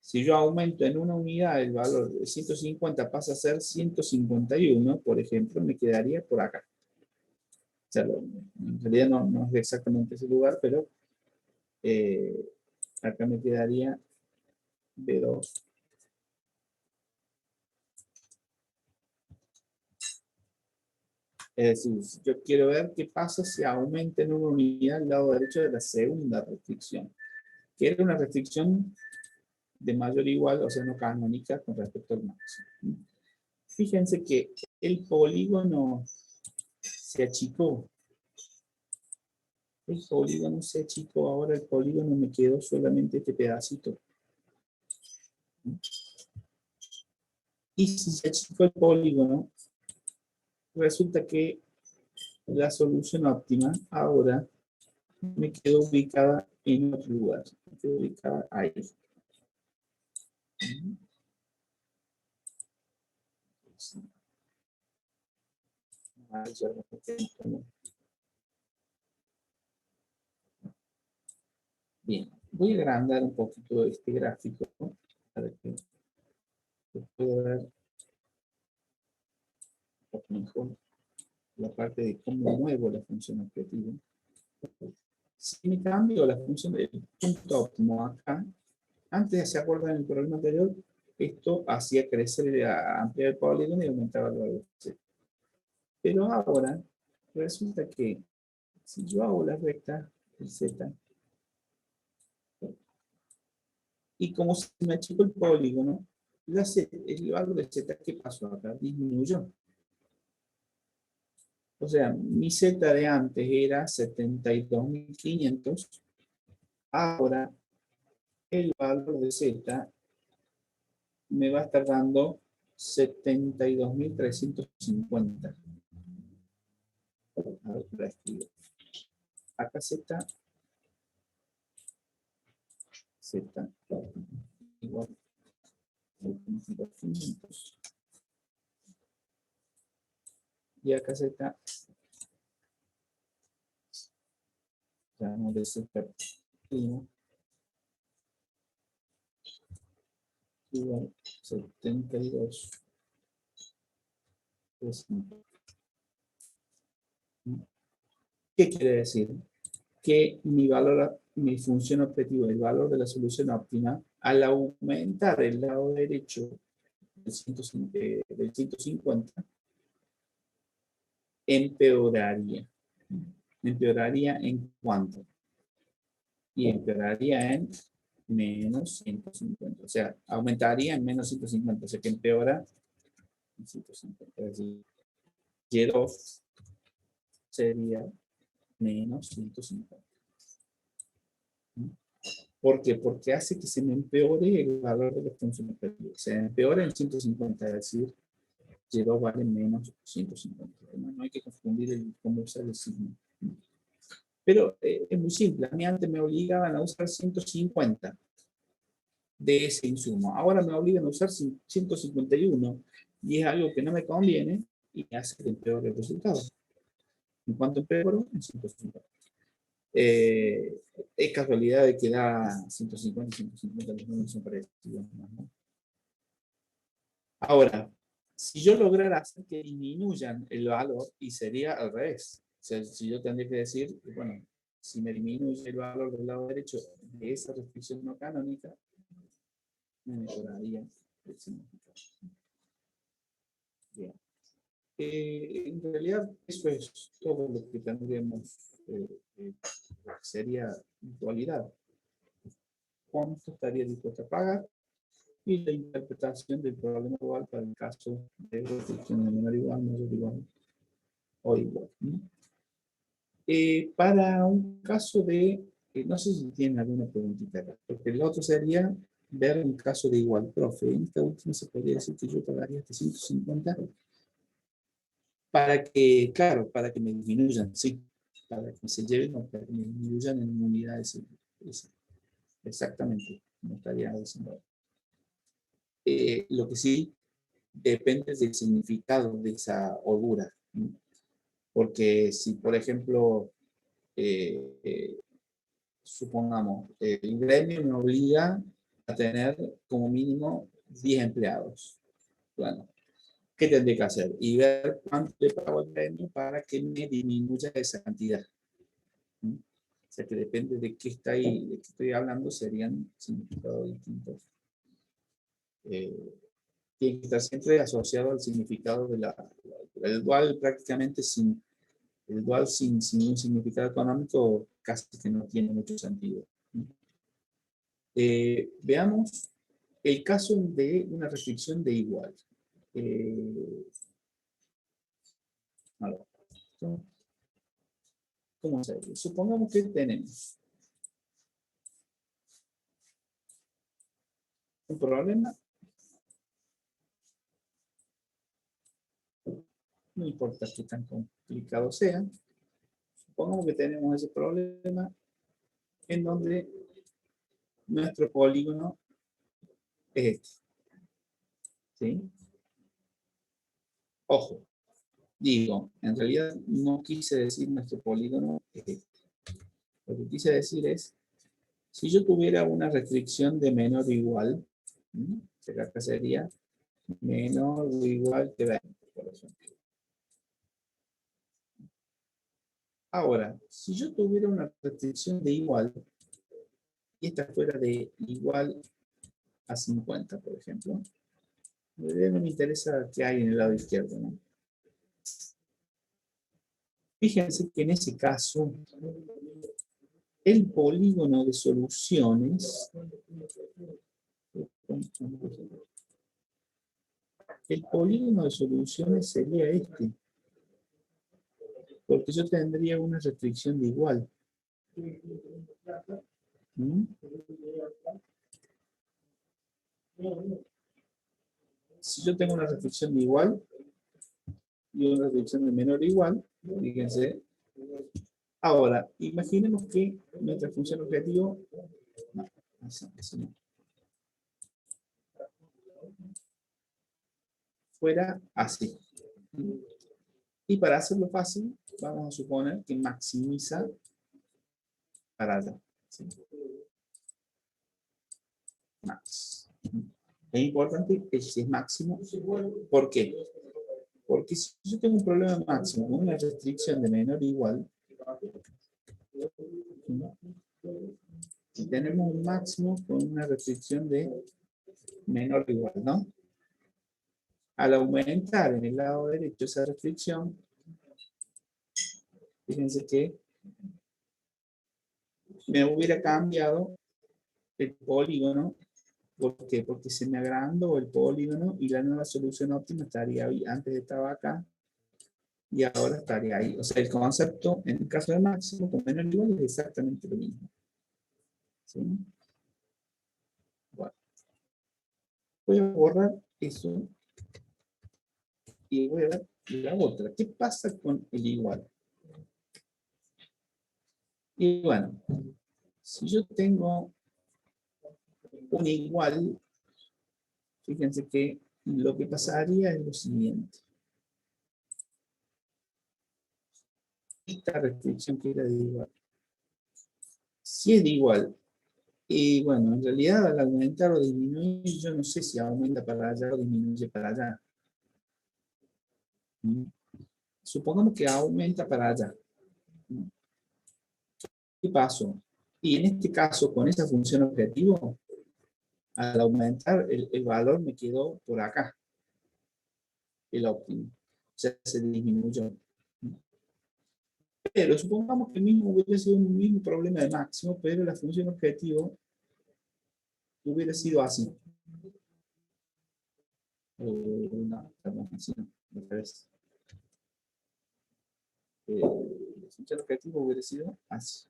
Si yo aumento en una unidad el valor de 150 pasa a ser 151, por ejemplo, me quedaría por acá. O sea, en realidad no es exactamente ese lugar, pero acá me quedaría B2. Es decir, si yo quiero ver qué pasa si aumenta en una unidad el lado derecho de la segunda restricción, que era una restricción de mayor o igual, o sea, no canónica con respecto al máximo. Fíjense que el polígono se achicó. El polígono se achicó, ahora el polígono me quedó solamente este pedacito. Y si se achicó el polígono, resulta que la solución óptima ahora me quedó ubicada en otro lugar. Me quedó ubicada ahí. Bien, voy a agrandar un poquito este gráfico para que se pueda ver un poco mejor la parte de cómo muevo la función objetiva. Si me cambio la función del punto óptimo acá, antes, ¿se acuerdan en el problema anterior? Esto hacía crecer, ampliar el polígono y aumentaba la velocidad. Pero ahora, resulta que si yo hago la recta, el Z, y como se me achicó el polígono, el valor de Z, ¿qué pasó acá? Disminuyó. O sea, mi Z de antes era 72.500, ahora el valor de Z me va a estar dando 72.350. A ver, la escribo. Acá Z igual a 500. Y acá Z ya no de Z primo igual 72. ¿Qué quiere decir? Que mi función objetiva, el valor de la solución óptima, al aumentar el lado derecho del 150, empeoraría. ¿Empeoraría en cuánto? Y empeoraría en menos 150. O sea, aumentaría en menos 150. O sea, que empeora en 150. Es decir, Y2 sería menos 150. ¿Por qué? Porque hace que se me empeore el valor de la función objetiva. Se empeora en 150, es decir, Y2 vale menos 150. No hay que confundir cómo usar el signo. Pero es muy simple. A mí antes me obligaban a usar 150 de ese insumo. Ahora me obligan a usar 151 y es algo que no me conviene y hace que empeore el resultado. En cuanto empeoro, en 150. Es casualidad de que da 150 y 150, los números son parecidos, ¿no? Ahora, si yo lograra hacer que disminuyan el valor, y sería al revés. O sea, si yo tendría que decir, bueno, si me disminuye el valor del lado derecho de esa restricción no canónica, me mejoraría el significado. Bien. En realidad, eso es todo lo que tendríamos, sería dualidad. ¿Cuánto estaría dispuesto a pagar? Y la interpretación del problema global para el caso de restricción de menor igual, mayor igual o igual. Para un caso de, no sé si tienen alguna preguntita acá, porque el otro sería ver un caso de igual, profe. En esta última se podría decir que yo pagaría hasta 150 para que, claro, para que me disminuyan, sí, para que se lleven o para que me disminuyan en unidades. Exactamente, no estaría diciendo. Lo que sí depende del significado de esa holgura, ¿no? Porque si, por ejemplo, supongamos, el gremio me obliga a tener como mínimo 10 empleados. Bueno, ¿qué tendré que hacer? Y ver cuánto le pago al gremio para que me disminuya esa cantidad. ¿Mm? O sea que depende de qué está ahí, de qué estoy hablando, serían significados distintos. Tiene que estar siempre asociado al significado de el dual prácticamente el dual sin un significado económico casi que no tiene mucho sentido. Veamos el caso de una restricción de igual. A ver, ¿cómo hacerlo? Supongamos que tenemos un problema. No importa qué tan complicado sea. Supongamos que tenemos ese problema en donde nuestro polígono es este. ¿Sí? Ojo, digo, en realidad no quise decir nuestro polígono es este. Lo que quise decir es, si yo tuviera una restricción de menor o igual, acá sería menor o igual que 20, por ejemplo. Ahora, si yo tuviera una restricción de igual, y esta fuera de igual a 50, por ejemplo, no me interesa qué hay en el lado izquierdo, ¿no? Fíjense que en ese caso, el polígono de soluciones, sería este, porque yo tendría una restricción de igual. ¿Mm? Si yo tengo una restricción de igual y una restricción de menor o igual, fíjense. Ahora, imaginemos que nuestra función objetivo fuera así. Y para hacerlo fácil, vamos a suponer que maximiza para allá. ¿Sí? Max. Es importante que si es máximo. ¿Por qué? Porque si yo tengo un problema máximo con una restricción de menor o igual, si tenemos un máximo con una restricción de menor o igual, ¿no? Al aumentar en el lado derecho esa restricción, fíjense que me hubiera cambiado el polígono. ¿Por qué? Porque se me agrandó el polígono y la nueva solución óptima estaría ahí. Antes estaba acá y ahora estaría ahí. O sea, el concepto en el caso de máximo con menor igual es exactamente lo mismo. ¿Sí? Bueno. Voy a borrar eso y voy a ver la otra. ¿Qué pasa con el igual? Y bueno, si yo tengo un igual, fíjense que lo que pasaría es lo siguiente. Esta restricción que era de igual. Si es de igual, y bueno, en realidad al aumentar o disminuir, yo no sé si aumenta para allá o disminuye para allá. Supongamos que aumenta para allá. ¿Qué pasó? Y en este caso, con esa función objetivo, al aumentar el valor me quedó por acá, el óptimo. O sea, se disminuyó. Pero supongamos que el mismo hubiera sido un mismo problema de máximo, pero la función objetivo hubiera sido así. No, perdón, así no, otra vez. función objetivo hubiera sido así.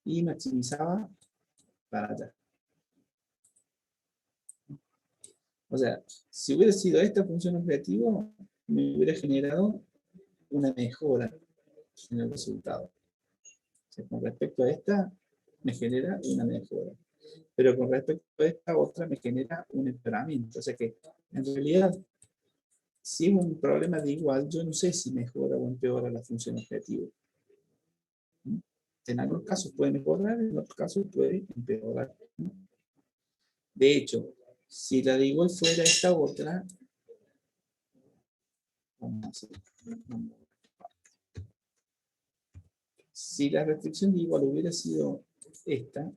Y maximizaba para allá. O sea, si hubiera sido esta función objetivo, me hubiera generado una mejora en el resultado. O sea, con respecto a esta, me genera una mejora. Pero con respecto a esta otra, me genera un empeoramiento. O sea que, en realidad, si es un problema de igual, yo no sé si mejora o empeora la función objetivo. En algunos casos puede mejorar, en otros casos puede empeorar. De hecho, si la de igual fuera esta otra, vamos a hacer, si la restricción de igual hubiera sido esta,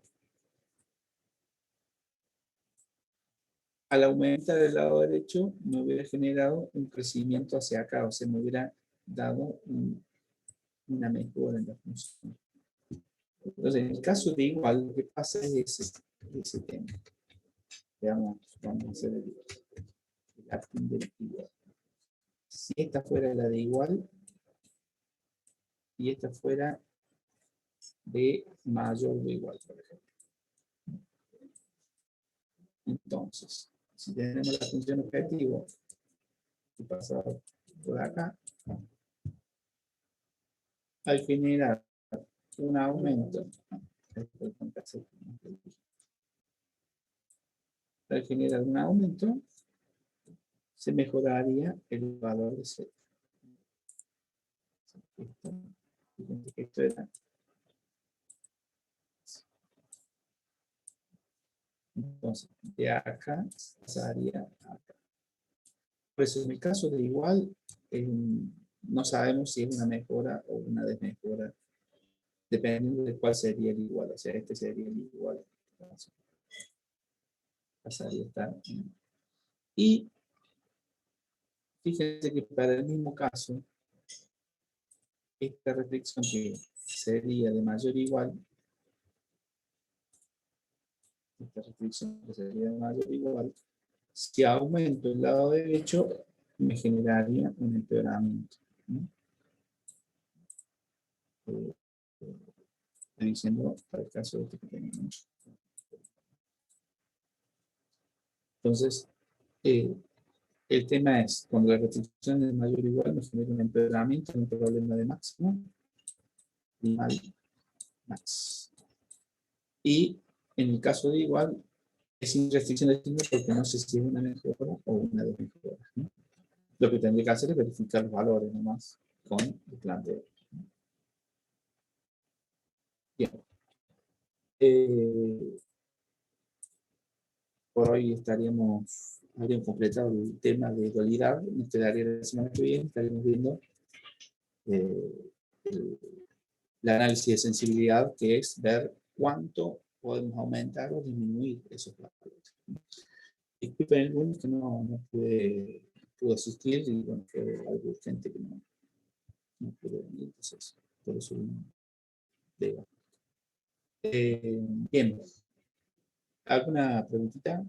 al aumentar el lado derecho me hubiera generado un crecimiento hacia acá, o sea, me hubiera dado una mejora en la función. Entonces, en el caso de igual, lo que pasa es ese tema. Veamos, vamos a hacer el acting del igual. Si esta fuera la de igual y esta fuera de mayor o igual, por ejemplo. Entonces, si tenemos la función objetivo y pasar por acá, al generar un aumento, al generar un aumento, se mejoraría el valor de Z. Esto era. Entonces, de acá pasaría a acá. Por eso, en el caso de igual, no sabemos si es una mejora o una desmejora, dependiendo de cuál sería el igual. O sea, este sería el igual. Pasaría a estar. Y fíjense que para el mismo caso, esta restricción que sería de mayor o igual, esta restricción que sería de mayor o igual, si aumento el lado derecho, me generaría un empeoramiento. Estoy diciendo para el caso de este que tenemos. Entonces, el tema es, cuando la restricción es mayor o igual, me genera un empeoramiento, un problema de máximo, y max. Y en el caso de igual, es sin restricción de signo porque no sé si es una mejora o una desmejora, ¿no? Lo que tendría que hacer es verificar los valores nomás con el planteo. Bien. Por hoy habríamos completado el tema de dualidad. Nos quedaría la semana que viene, estaremos viendo el análisis de sensibilidad, que es ver cuánto podemos aumentar o disminuir esos valores. Disculpen el lunes que no pude asistir y bueno, fue algo urgente que no pude venir, entonces por eso digo. Bien. ¿Alguna preguntita?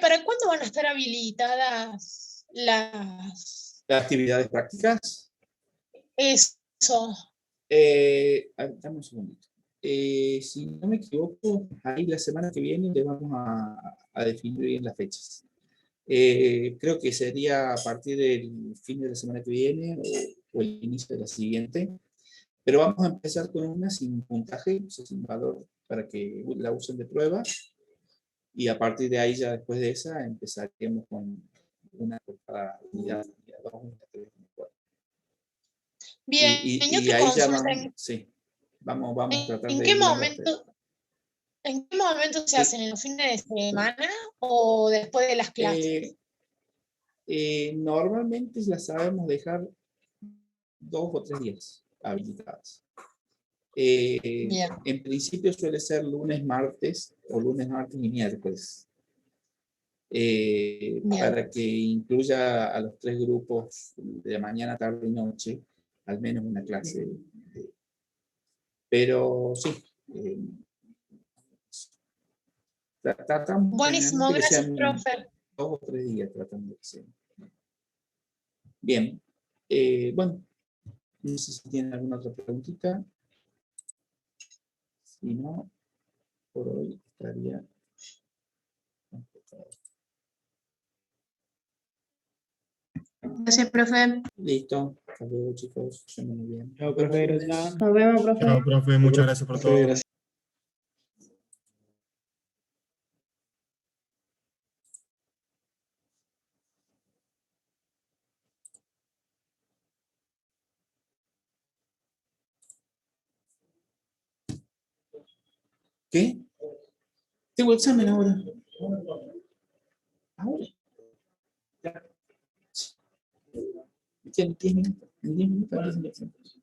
¿Para cuándo van a estar habilitadas las actividades prácticas? Eso. Dame un segundito. Si no me equivoco, ahí la semana que viene le vamos a definir bien las fechas. Creo que sería a partir del fin de la semana que viene o el inicio de la siguiente. Pero vamos a empezar con una sin puntaje, o sea, sin valor, para que la usen de prueba. Y a partir de ahí, ya después de esa, empezaríamos con una por cada unidad, unidad 2, unidad 3, unidad 4. Bien, y ahí ya vamos, sí, vamos a tratar ¿En de qué ir momento? ¿En qué momento se hacen? ¿En los fines de semana o después de las clases? Normalmente las sabemos dejar 2 o 3 días habilitadas. En principio suele ser lunes, martes o lunes, martes y miércoles. Para que incluya a los 3 grupos de mañana, tarde y noche, al menos una clase. Pero sí. Tratamos buenísimo, gracias, que sean profe. 2 o 3 días tratando de ser. Bien. Bueno, no sé si tienen alguna otra preguntita. Si no, por hoy estaría completado. Gracias, profe. Listo. Hasta luego, chicos. Se me muy bien. Chao, profe, gracias. Nos vemos, profe. Chao, profe, muchas gracias por todo. Gracias. ¿Qué? Tengo examen ahora. ¿Ahora? Ya. En 10 minutos. En 10 minutos.